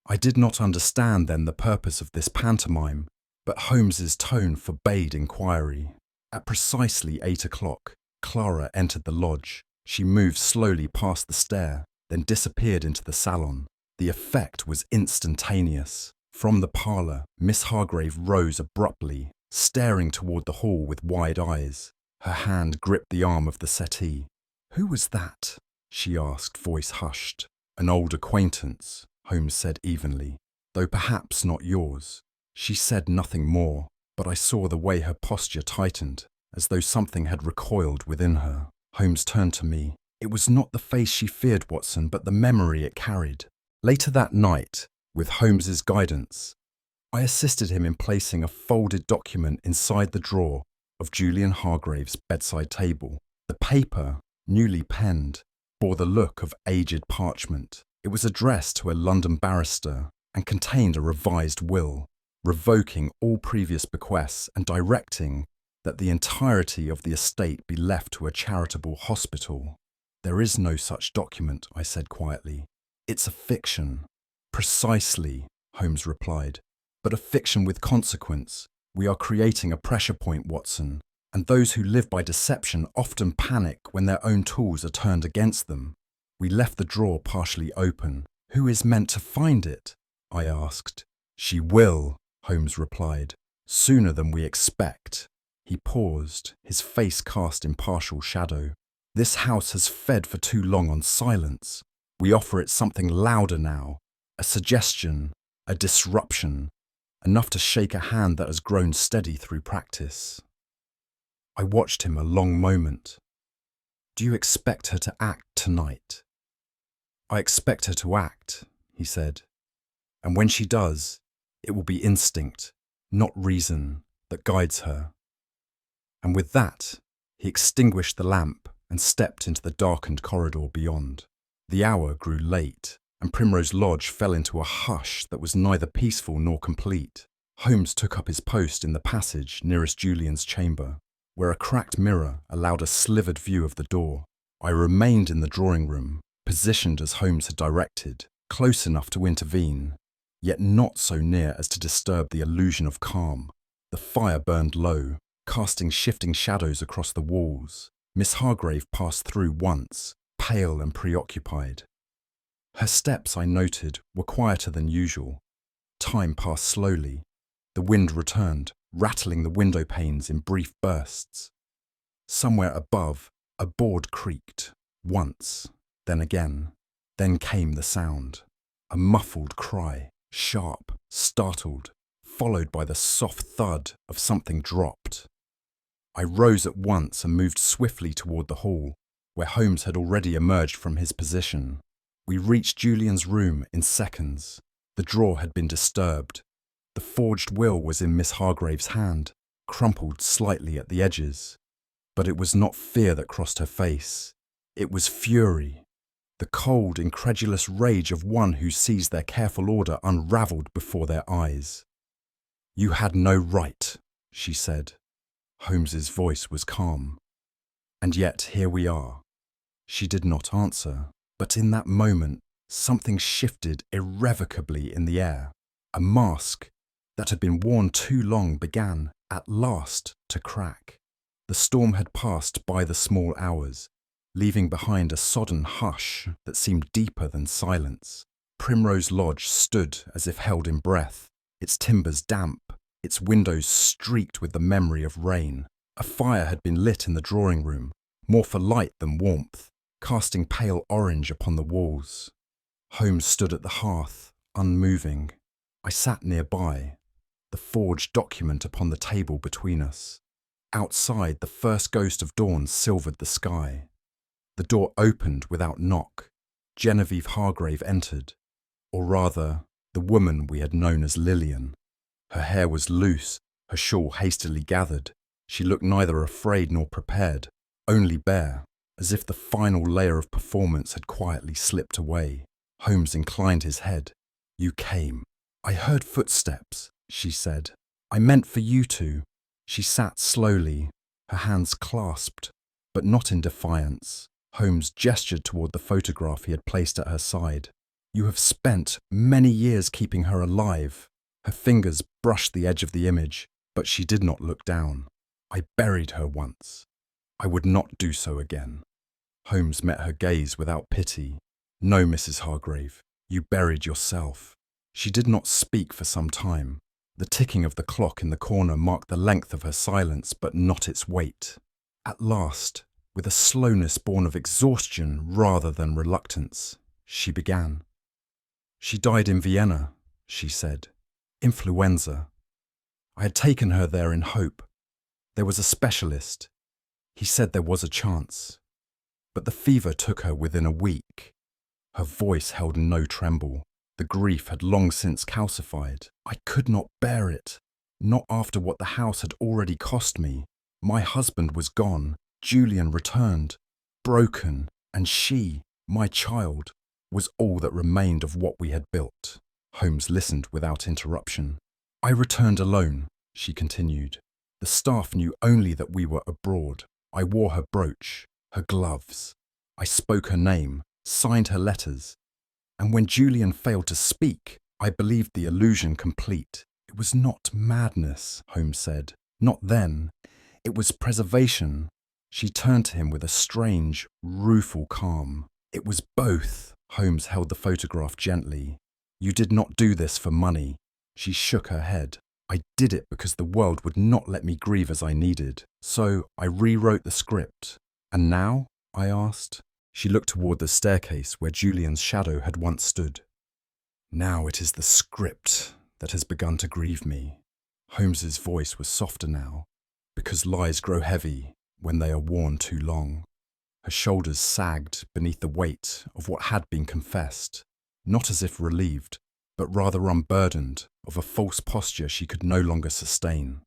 Speaker 1: I did not understand then the purpose of this pantomime, but Holmes's tone forbade inquiry. At precisely 8 o'clock, Clara entered the lodge. She moved slowly past the stair, then disappeared into the salon. The effect was instantaneous. From the parlour, Miss Hargreaves rose abruptly, staring toward the hall with wide eyes. Her hand gripped the arm of the settee. "Who was that?" she asked, voice hushed. "An old acquaintance," Holmes said evenly, "though perhaps not yours." She said nothing more, but I saw the way her posture tightened, as though something had recoiled within her. Holmes turned to me. It was not the face she feared, Watson, but the memory it carried. Later that night, with Holmes's guidance, I assisted him in placing a folded document inside the drawer of Julian Hargreaves' bedside table. The paper, newly penned, bore the look of aged parchment. It was addressed to a London barrister and contained a revised will, revoking all previous bequests and directing that the entirety of the estate be left to a charitable hospital. "There is no such document," I said quietly. "It's a fiction." "Precisely," Holmes replied, "but a fiction with consequence. We are creating a pressure point, Watson, and those who live by deception often panic when their own tools are turned against them." We left the drawer partially open. "Who is meant to find it?" I asked. "She will," Holmes replied, "sooner than we expect." He paused, his face cast in partial shadow. "This house has fed for too long on silence. We offer it something louder now, a suggestion, a disruption, enough to shake a hand that has grown steady through practice." I watched him a long moment. "Do you expect her to act tonight?" "I expect her to act," he said. "And when she does, it will be instinct, not reason, that guides her." And with that, he extinguished the lamp and stepped into the darkened corridor beyond. The hour grew late, and Primrose Lodge fell into a hush that was neither peaceful nor complete. Holmes took up his post in the passage nearest Julian's chamber, where a cracked mirror allowed a slivered view of the door. I remained in the drawing room, positioned as Holmes had directed, close enough to intervene, yet not so near as to disturb the illusion of calm. The fire burned low, casting shifting shadows across the walls. Miss Hargreaves passed through once, pale and preoccupied. Her steps, I noted, were quieter than usual. Time passed slowly. The wind returned, rattling the window panes in brief bursts. Somewhere above, a board creaked, once, then again. Then came the sound. A muffled cry, sharp, startled, followed by the soft thud of something dropped. I rose at once and moved swiftly toward the hall, where Holmes had already emerged from his position. We reached Julian's room in seconds. The drawer had been disturbed. The forged will was in Miss Hargreaves' hand, crumpled slightly at the edges. But it was not fear that crossed her face. It was fury, the cold, incredulous rage of one who sees their careful order unravelled before their eyes. "You had no right," she said. Holmes's voice was calm. "And yet here we are." She did not answer, but in that moment something shifted irrevocably in the air. A mask that had been worn too long began, at last, to crack. The storm had passed by the small hours, leaving behind a sodden hush that seemed deeper than silence. Primrose Lodge stood as if held in breath, its timbers damp, its windows streaked with the memory of rain. A fire had been lit in the drawing room, more for light than warmth, casting pale orange upon the walls. Holmes stood at the hearth, unmoving. I sat nearby, the forged document upon the table between us. Outside, the first ghost of dawn silvered the sky. The door opened without knock. Genevieve Hargrave entered, or rather, the woman we had known as Lillian. Her hair was loose, her shawl hastily gathered. She looked neither afraid nor prepared, only bare. As if the final layer of performance had quietly slipped away, Holmes inclined his head. "You came. I heard footsteps," she said. "I meant for you to." She sat slowly, her hands clasped, but not in defiance. Holmes gestured toward the photograph he had placed at her side. "You have spent many years keeping her alive." Her fingers brushed the edge of the image, but she did not look down. "I buried her once. I would not do so again." Holmes met her gaze without pity. "No, Mrs. Hargrave, you buried yourself." She did not speak for some time. The ticking of the clock in the corner marked the length of her silence, but not its weight. At last, with a slowness born of exhaustion rather than reluctance, she began. "She died in Vienna," she said. "Influenza. I had taken her there in hope. There was a specialist. He said there was a chance. But the fever took her within a week." Her voice held no tremble. The grief had long since calcified. "I could not bear it. Not after what the house had already cost me. My husband was gone. Julian returned, broken, and she, my child, was all that remained of what we had built." Holmes listened without interruption. "I returned alone," she continued. "The staff knew only that we were abroad. I wore her brooch, her gloves. I spoke her name, signed her letters. And when Julian failed to speak, I believed the illusion complete. It was not madness," Holmes said. "Not then. It was preservation." She turned to him with a strange, rueful calm. "It was both." Holmes held the photograph gently. "You did not do this for money." She shook her head. "I did it because the world would not let me grieve as I needed. So I rewrote the script." "And now?" I asked. She looked toward the staircase where Julian's shadow had once stood. "Now it is the script that has begun to grieve me." Holmes's voice was softer now, because lies grow heavy when they are worn too long. Her shoulders sagged beneath the weight of what had been confessed, not as if relieved, but rather unburdened of a false posture she could no longer sustain.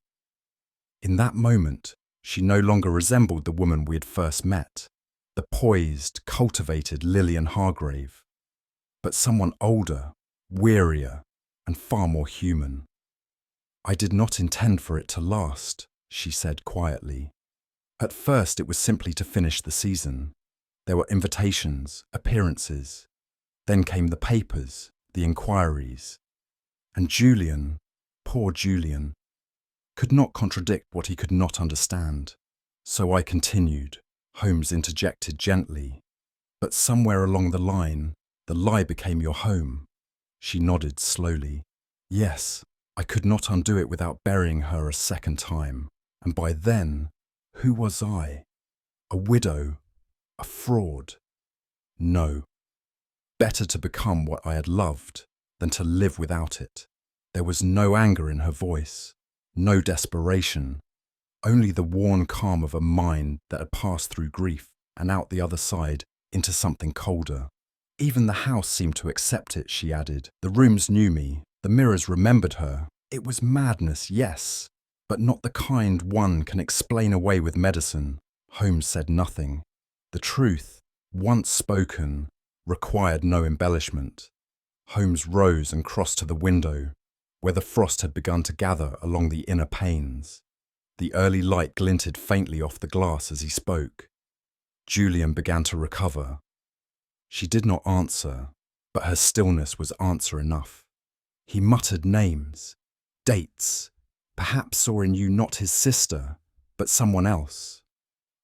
Speaker 1: In that moment, she no longer resembled the woman we had first met, the poised, cultivated Lillian Hargrave, but someone older, wearier, and far more human. "I did not intend for it to last," she said quietly. "At first it was simply to finish the season. There were invitations, appearances. Then came the papers, the inquiries. And Julian, poor Julian, could not contradict what he could not understand. So I continued." Holmes interjected gently. "But somewhere along the line, the lie became your home." She nodded slowly. "Yes, I could not undo it without burying her a second time. And by then, who was I? A widow? A fraud? No. Better to become what I had loved than to live without it." There was no anger in her voice, no desperation, only the worn calm of a mind that had passed through grief and out the other side into something colder. "Even the house seemed to accept it," she added. "The rooms knew me, the mirrors remembered her. It was madness, yes, but not the kind one can explain away with medicine." Holmes said nothing. The truth, once spoken, required no embellishment. Holmes rose and crossed to the window, where the frost had begun to gather along the inner panes. The early light glinted faintly off the glass as he spoke. Julian began to recover. She did not answer, but her stillness was answer enough. He muttered names, dates. Perhaps saw in you not his sister, but someone else.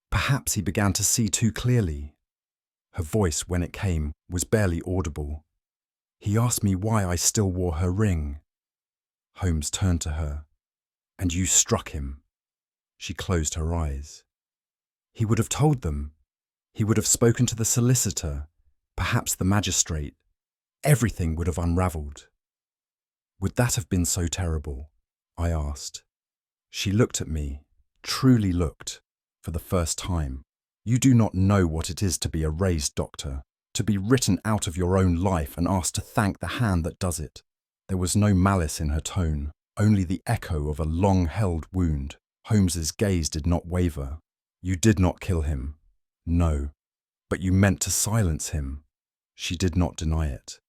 Speaker 1: Perhaps he began to see too clearly. Her voice, when it came, was barely audible. "He asked me why I still wore her ring." Holmes turned to her. "And you struck him." She closed her eyes. "He would have told them. He would have spoken to the solicitor, perhaps the magistrate. Everything would have unravelled." "Would that have been so terrible?" I asked. She looked at me, truly looked, for the first time. "You do not know what it is to be erased, Doctor, to be written out of your own life and asked to thank the hand that does it." There was no malice in her tone, only the echo of a long-held wound. Holmes's gaze did not waver. "You did not kill him. No, but you meant to silence him. She did not deny it.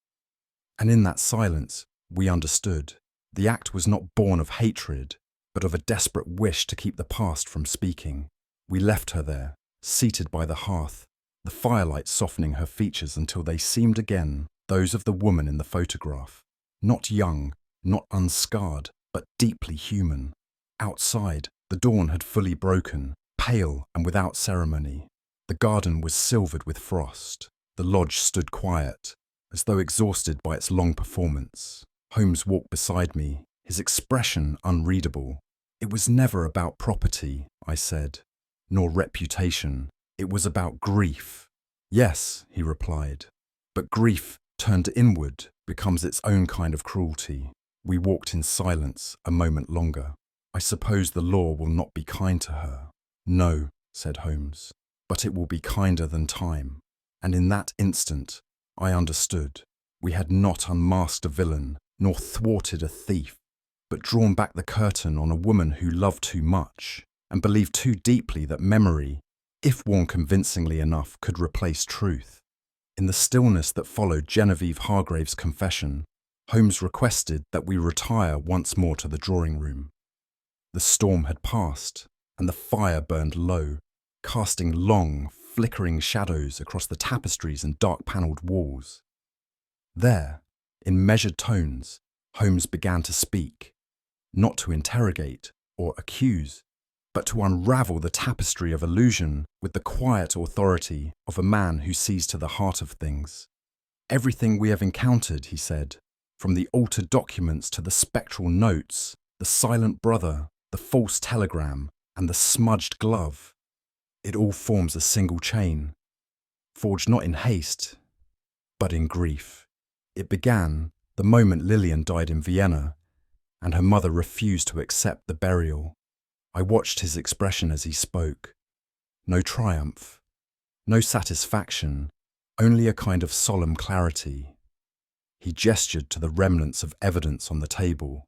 Speaker 1: And in that silence, we understood. The act was not born of hatred, but of a desperate wish to keep the past from speaking. We left her there, seated by the hearth, the firelight softening her features until they seemed again those of the woman in the photograph. Not young, not unscarred, but deeply human. Outside, the dawn had fully broken, pale and without ceremony. The garden was silvered with frost. The lodge stood quiet, as though exhausted by its long performance. Holmes walked beside me, his expression unreadable. It was never about property, I said, nor reputation. It was about grief. Yes, he replied, but grief turned inward becomes its own kind of cruelty. We walked in silence a moment longer. I suppose the law will not be kind to her. No, said Holmes, but it will be kinder than time. And in that instant, I understood. We had not unmasked a villain, nor thwarted a thief, but drawn back the curtain on a woman who loved too much and believed too deeply that memory, if worn convincingly enough, could replace truth. In the stillness that followed Genevieve Hargreaves' confession, Holmes requested that we retire once more to the drawing room. The storm had passed, and the fire burned low, casting long, flickering shadows across the tapestries and dark-panelled walls. There, in measured tones, Holmes began to speak, not to interrogate or accuse, but to unravel the tapestry of illusion with the quiet authority of a man who sees to the heart of things. Everything we have encountered, he said, from the altered documents to the spectral notes, the silent brother, the false telegram, and the smudged glove, it all forms a single chain, forged not in haste, but in grief. It began the moment Lillian died in Vienna, and her mother refused to accept the burial. I watched his expression as he spoke. No triumph, no satisfaction, only a kind of solemn clarity. He gestured to the remnants of evidence on the table.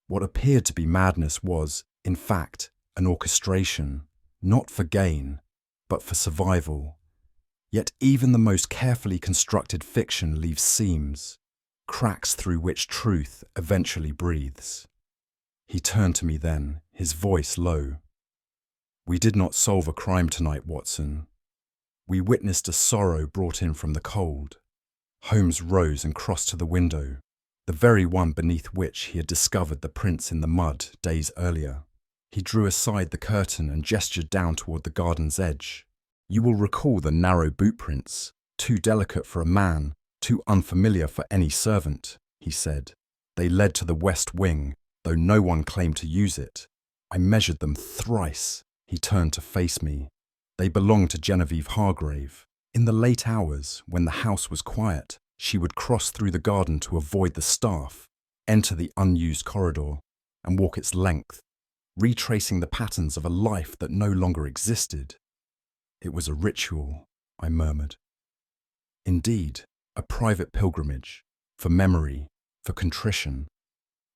Speaker 1: What appeared to be madness was, in fact, an orchestration, not for gain, but for survival. Yet even the most carefully constructed fiction leaves seams, cracks through which truth eventually breathes. He turned to me then, his voice low. We did not solve a crime tonight, Watson. We witnessed a sorrow brought in from the cold. Holmes rose and crossed to the window, the very one beneath which he had discovered the prints in the mud days earlier. He drew aside the curtain and gestured down toward the garden's edge. You will recall the narrow boot prints, too delicate for a man, too unfamiliar for any servant, he said. They led to the west wing, though no one claimed to use it. I measured them thrice. He turned to face me. They belonged to Genevieve Hargrave. In the late hours, when the house was quiet, she would cross through the garden to avoid the staff, enter the unused corridor, and walk its length, retracing the patterns of a life that no longer existed. It was a ritual, I murmured. Indeed, a private pilgrimage, for memory, for contrition.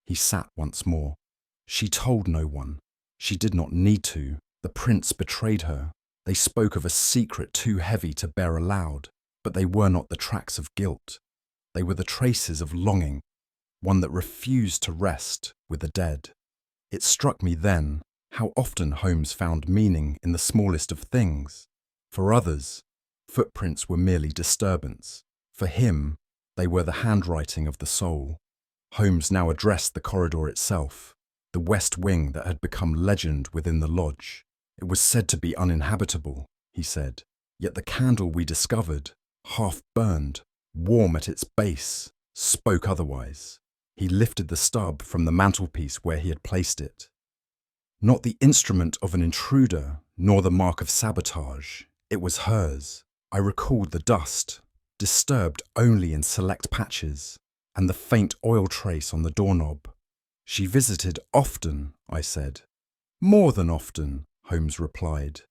Speaker 1: He sat once more. She told no one. She did not need to. The prince betrayed her. They spoke of a secret too heavy to bear aloud, but they were not the tracks of guilt. They were the traces of longing, one that refused to rest with the dead. It struck me then how often Holmes found meaning in the smallest of things. For others, footprints were merely disturbance. For him, they were the handwriting of the soul. Holmes now addressed the corridor itself, the west wing that had become legend within the lodge. It was said to be uninhabitable, he said, yet the candle we discovered, half burned, warm at its base, spoke otherwise. He lifted the stub from the mantelpiece where he had placed it. Not the instrument of an intruder, nor the mark of sabotage. It was hers. I recalled the dust, disturbed only in select patches, and the faint oil trace on the doorknob. She visited often, I said. More than often, Holmes replied.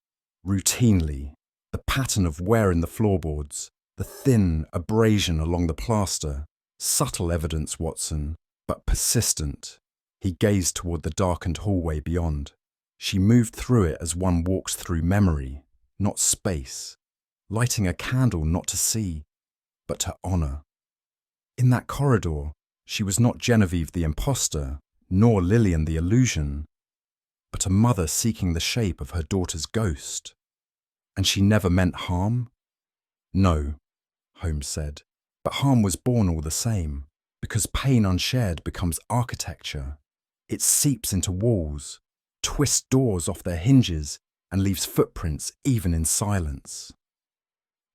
Speaker 1: Routinely. The pattern of wear in the floorboards, the thin abrasion along the plaster. Subtle evidence, Watson, but persistent. He gazed toward the darkened hallway beyond. She moved through it as one walks through memory, not space, lighting a candle not to see, but to honor. In that corridor, she was not Genevieve the impostor, nor Lillian the illusion, but a mother seeking the shape of her daughter's ghost. And she never meant harm? No, Holmes said, but harm was born all the same, because pain unshared becomes architecture. It seeps into walls, twists doors off their hinges, and leaves footprints even in silence.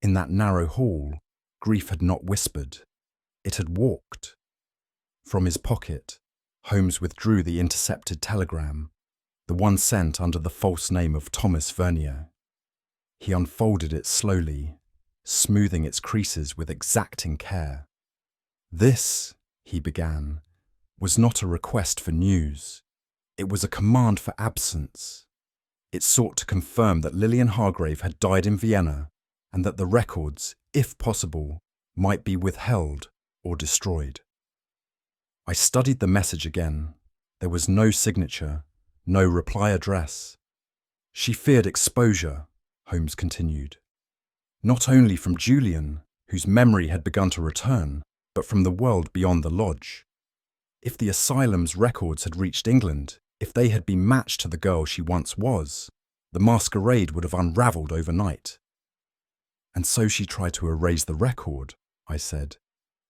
Speaker 1: In that narrow hall, grief had not whispered. It had walked. From his pocket, Holmes withdrew the intercepted telegram, the one sent under the false name of Thomas Vernier. He unfolded it slowly, smoothing its creases with exacting care. This, he began, was not a request for news. It was a command for absence. It sought to confirm that Lillian Hargrave had died in Vienna and that the records, if possible, might be withheld or destroyed. I studied the message again. There was no signature, no reply address. She feared exposure, Holmes continued. Not only from Julian, whose memory had begun to return, but from the world beyond the lodge. If the asylum's records had reached England, if they had been matched to the girl she once was, the masquerade would have unravelled overnight. And so she tried to erase the record, I said.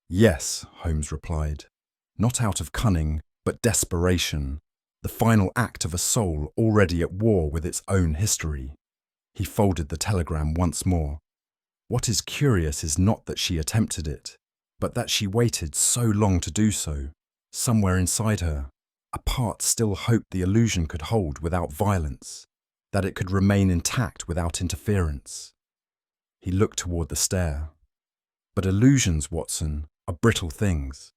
Speaker 1: Yes, Holmes replied. Not out of cunning, but desperation, the final act of a soul already at war with its own history. He folded the telegram once more. What is curious is not that she attempted it, but that she waited so long to do so. Somewhere inside her, a part still hoped the illusion could hold without violence, that it could remain intact without interference. He looked toward the stair. But illusions, Watson, are brittle things.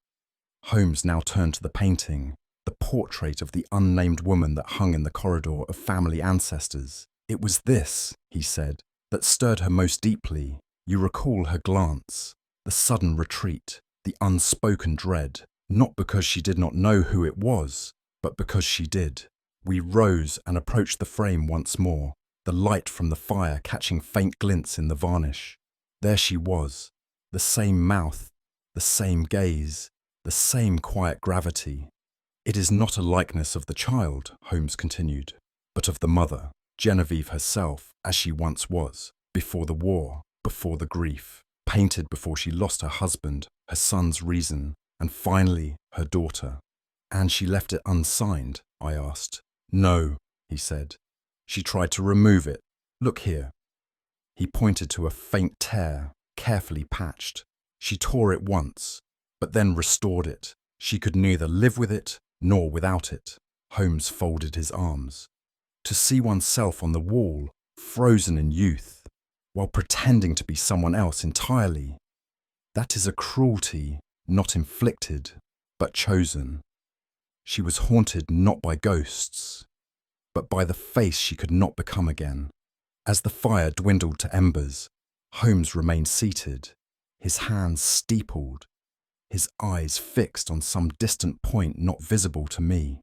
Speaker 1: Holmes now turned to the painting, the portrait of the unnamed woman that hung in the corridor of family ancestors. It was this, he said, that stirred her most deeply. You recall her glance, the sudden retreat, the unspoken dread, not because she did not know who it was, but because she did. We rose and approached the frame once more, the light from the fire catching faint glints in the varnish. There she was, the same mouth, the same gaze, the same quiet gravity. It is not a likeness of the child, Holmes continued, but of the mother, Genevieve herself, as she once was, before the war, before the grief, painted before she lost her husband, her son's reason, and finally her daughter. And she left it unsigned, I asked. No, he said. She tried to remove it. Look here. He pointed to a faint tear, carefully patched. She tore it once, but then restored it. She could neither live with it nor without it. Holmes folded his arms. To see oneself on the wall, frozen in youth, while pretending to be someone else entirely, that is a cruelty not inflicted, but chosen. She was haunted not by ghosts, but by the face she could not become again. As the fire dwindled to embers, Holmes remained seated, his hands steepled, his eyes fixed on some distant point not visible to me.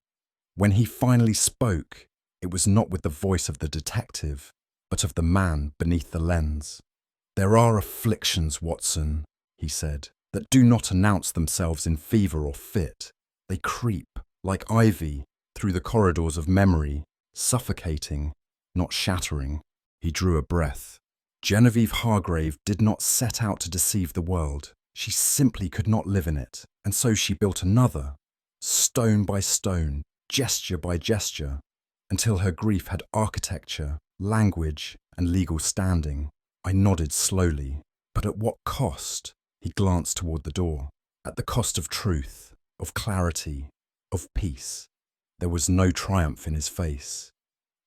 Speaker 1: When he finally spoke, it was not with the voice of the detective, but of the man beneath the lens. There are afflictions, Watson, he said, that do not announce themselves in fever or fit. They creep, like ivy, through the corridors of memory, suffocating, not shattering. He drew a breath. Genevieve Hargrave did not set out to deceive the world. She simply could not live in it, and so she built another, stone by stone, gesture by gesture, until her grief had architecture, language, and legal standing. I nodded slowly. But at what cost? He glanced toward the door. At the cost of truth, of clarity, of peace. There was no triumph in his face,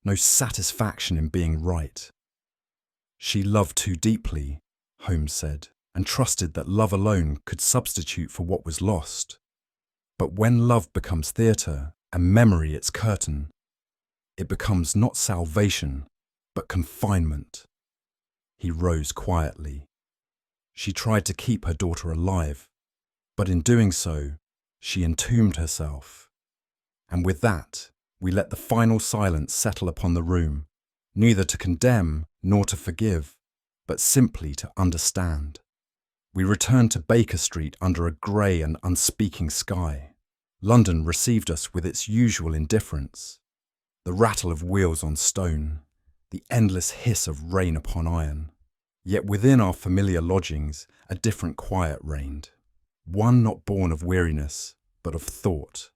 Speaker 1: no satisfaction in being right. She loved too deeply, Holmes said, and trusted that love alone could substitute for what was lost. But when love becomes theatre and memory its curtain, it becomes not salvation, but confinement. He rose quietly. She tried to keep her daughter alive, but in doing so, she entombed herself. And with that, we let the final silence settle upon the room, neither to condemn nor to forgive, but simply to understand. We returned to Baker Street under a grey and unspeaking sky. London received us with its usual indifference. The rattle of wheels on stone, the endless hiss of rain upon iron. Yet within our familiar lodgings, a different quiet reigned. One not born of weariness, but of thought.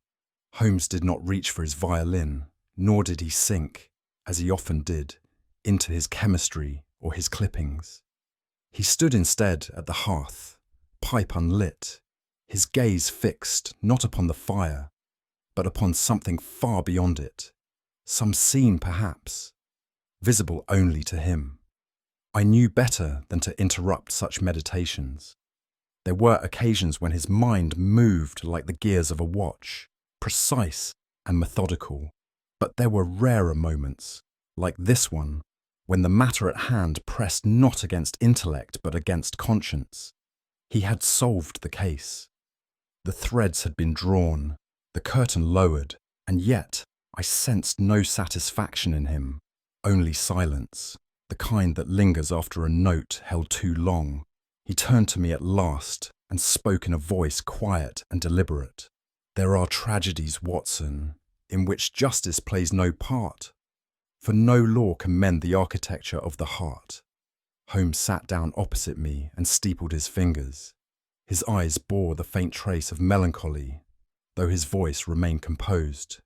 Speaker 1: Holmes did not reach for his violin, nor did he sink, as he often did, into his chemistry or his clippings. He stood instead at the hearth, pipe unlit, his gaze fixed not upon the fire, but upon something far beyond it, some scene perhaps, visible only to him. I knew better than to interrupt such meditations. There were occasions when his mind moved like the gears of a watch, precise and methodical, but there were rarer moments, like this one, when the matter at hand pressed not against intellect but against conscience. He had solved the case. The threads had been drawn, the curtain lowered, and yet I sensed no satisfaction in him, only silence, the kind that lingers after a note held too long. He turned to me at last and spoke in a voice quiet and deliberate. "There are tragedies, Watson, in which justice plays no part, for no law can mend the architecture of the heart." Holmes sat down opposite me and steepled his fingers. His eyes bore the faint trace of melancholy, though his voice remained composed.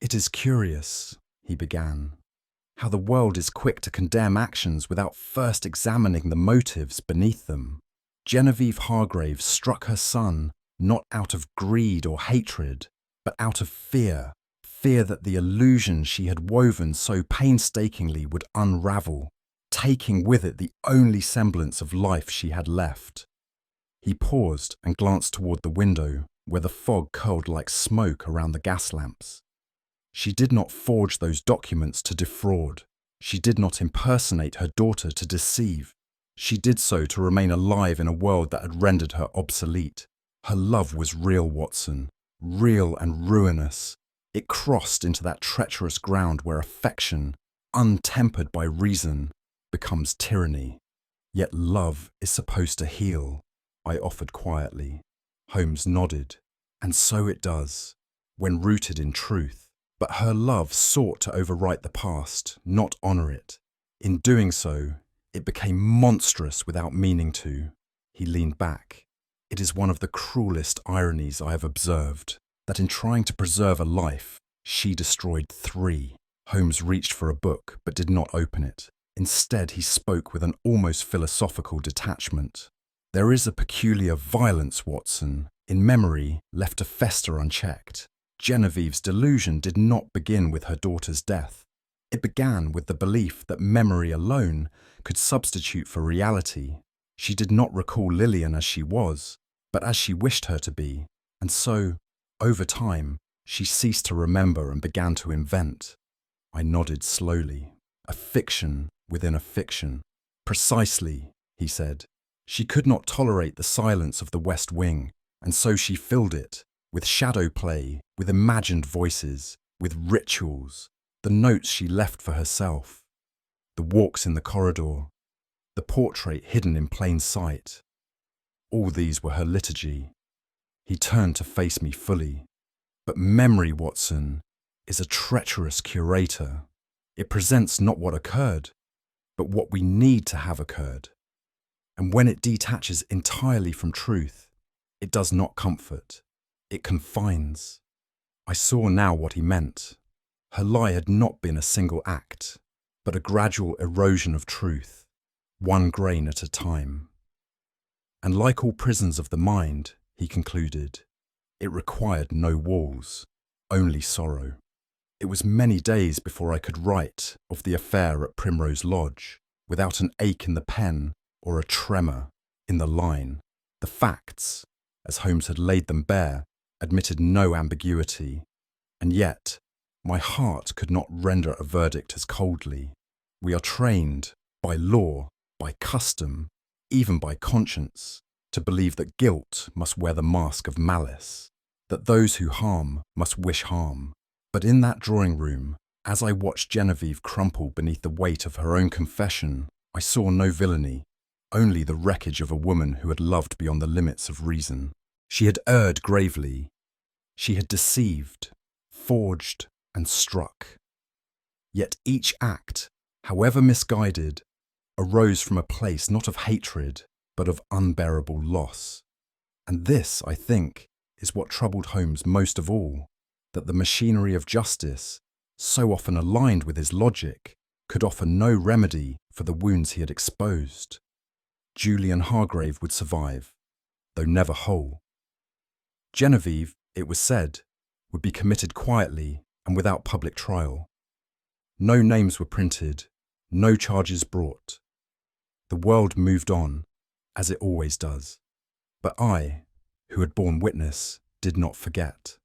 Speaker 1: "It is curious," he began, "how the world is quick to condemn actions without first examining the motives beneath them. Genevieve Hargreaves struck her son not out of greed or hatred, but out of fear that the illusion she had woven so painstakingly would unravel, taking with it the only semblance of life she had left." He paused and glanced toward the window, where the fog curled like smoke around the gas lamps. "She did not forge those documents to defraud. She did not impersonate her daughter to deceive. She did so to remain alive in a world that had rendered her obsolete. Her love was real, Watson, real and ruinous. It crossed into that treacherous ground where affection, untempered by reason, becomes tyranny. Yet love is supposed to heal," I offered quietly. Holmes nodded. "And so it does, when rooted in truth. But her love sought to overwrite the past, not honour it. In doing so, it became monstrous without meaning to." He leaned back. "It is one of the cruelest ironies I have observed, that in trying to preserve a life, she destroyed 3. Holmes reached for a book, but did not open it. Instead, he spoke with an almost philosophical detachment. "There is a peculiar violence, Watson, in memory left to fester unchecked. Genevieve's delusion did not begin with her daughter's death. It began with the belief that memory alone could substitute for reality. She did not recall Lillian as she was, but as she wished her to be, and so, over time, she ceased to remember and began to invent." I nodded slowly. "A fiction within a fiction." "Precisely," he said. "She could not tolerate the silence of the West Wing, and so she filled it with shadow play, with imagined voices, with rituals, the notes she left for herself, the walks in the corridor, the portrait hidden in plain sight. All these were her liturgy." He turned to face me fully. "But memory, Watson, is a treacherous curator. It presents not what occurred, but what we need to have occurred. And when it detaches entirely from truth, it does not comfort, it confines." I saw now what he meant. Her lie had not been a single act, but a gradual erosion of truth, one grain at a time. And like all prisons of the mind, he concluded, it required no walls, only sorrow. It was many days before I could write of the affair at Primrose Lodge without an ache in the pen or a tremor in the line. The facts, as Holmes had laid them bare, admitted no ambiguity, and yet my heart could not render a verdict as coldly. We are trained, by law, by custom, even by conscience, to believe that guilt must wear the mask of malice, that those who harm must wish harm. But in that drawing room, As I watched Genevieve crumple beneath the weight of her own confession, I saw no villainy, only the wreckage of a woman who had loved beyond the limits of reason. She had erred gravely. She had deceived, forged, and struck. Yet each act, however misguided, arose from a place not of hatred, but of unbearable loss. And this, I think, is what troubled Holmes most of all, that the machinery of justice, so often aligned with his logic, could offer no remedy for the wounds he had exposed. Julian Hargreaves would survive, though never whole. Genevieve, it was said, would be committed quietly and without public trial. No names were printed, no charges brought. The world moved on, as it always does. But I, who had borne witness, did not forget.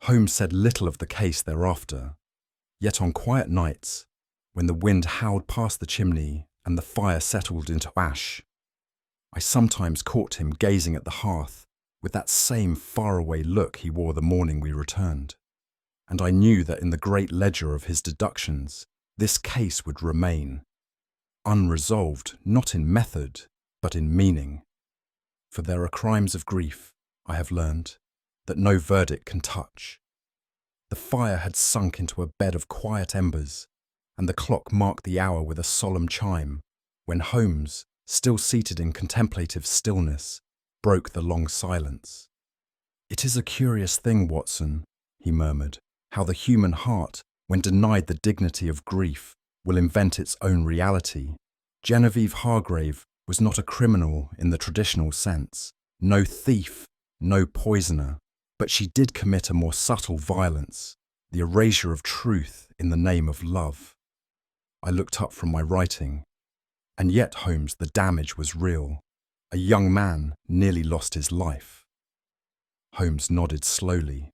Speaker 1: Holmes said little of the case thereafter, yet on quiet nights, when the wind howled past the chimney and the fire settled into ash, I sometimes caught him gazing at the hearth with that same faraway look he wore the morning we returned. And I knew that in the great ledger of his deductions, this case would remain, unresolved not in method, but in meaning. For there are crimes of grief, I have learned, that no verdict can touch. The fire had sunk into a bed of quiet embers, and the clock marked the hour with a solemn chime, when Holmes, still seated in contemplative stillness, broke the long silence. "It is a curious thing, Watson," he murmured, "how the human heart, when denied the dignity of grief, will invent its own reality. Genevieve Hargreaves was not a criminal in the traditional sense, no thief, no poisoner, but she did commit a more subtle violence, the erasure of truth in the name of love." I looked up from my writing. And yet, Holmes, the damage was real. A young man nearly lost his life. Holmes nodded slowly.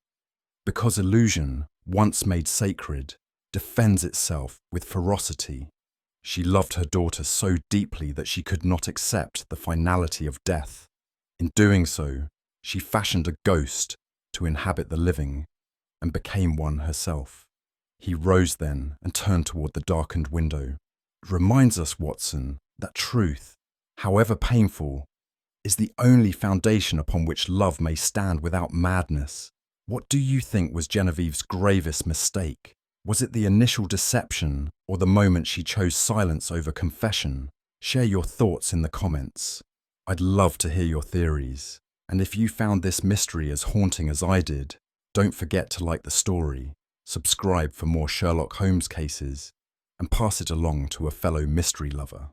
Speaker 1: Because illusion, once made sacred, defends itself with ferocity. She loved her daughter so deeply that she could not accept the finality of death. In doing so, she fashioned a ghost to inhabit the living and became one herself. He rose then and turned toward the darkened window. It reminds us, Watson, that truth, however painful, is the only foundation upon which love may stand without madness. What do you think was Genevieve's gravest mistake? Was it the initial deception or the moment she chose silence over confession? Share your thoughts in the comments. I'd love to hear your theories. And if you found this mystery as haunting as I did, don't forget to like the story, subscribe for more Sherlock Holmes cases, and pass it along to a fellow mystery lover.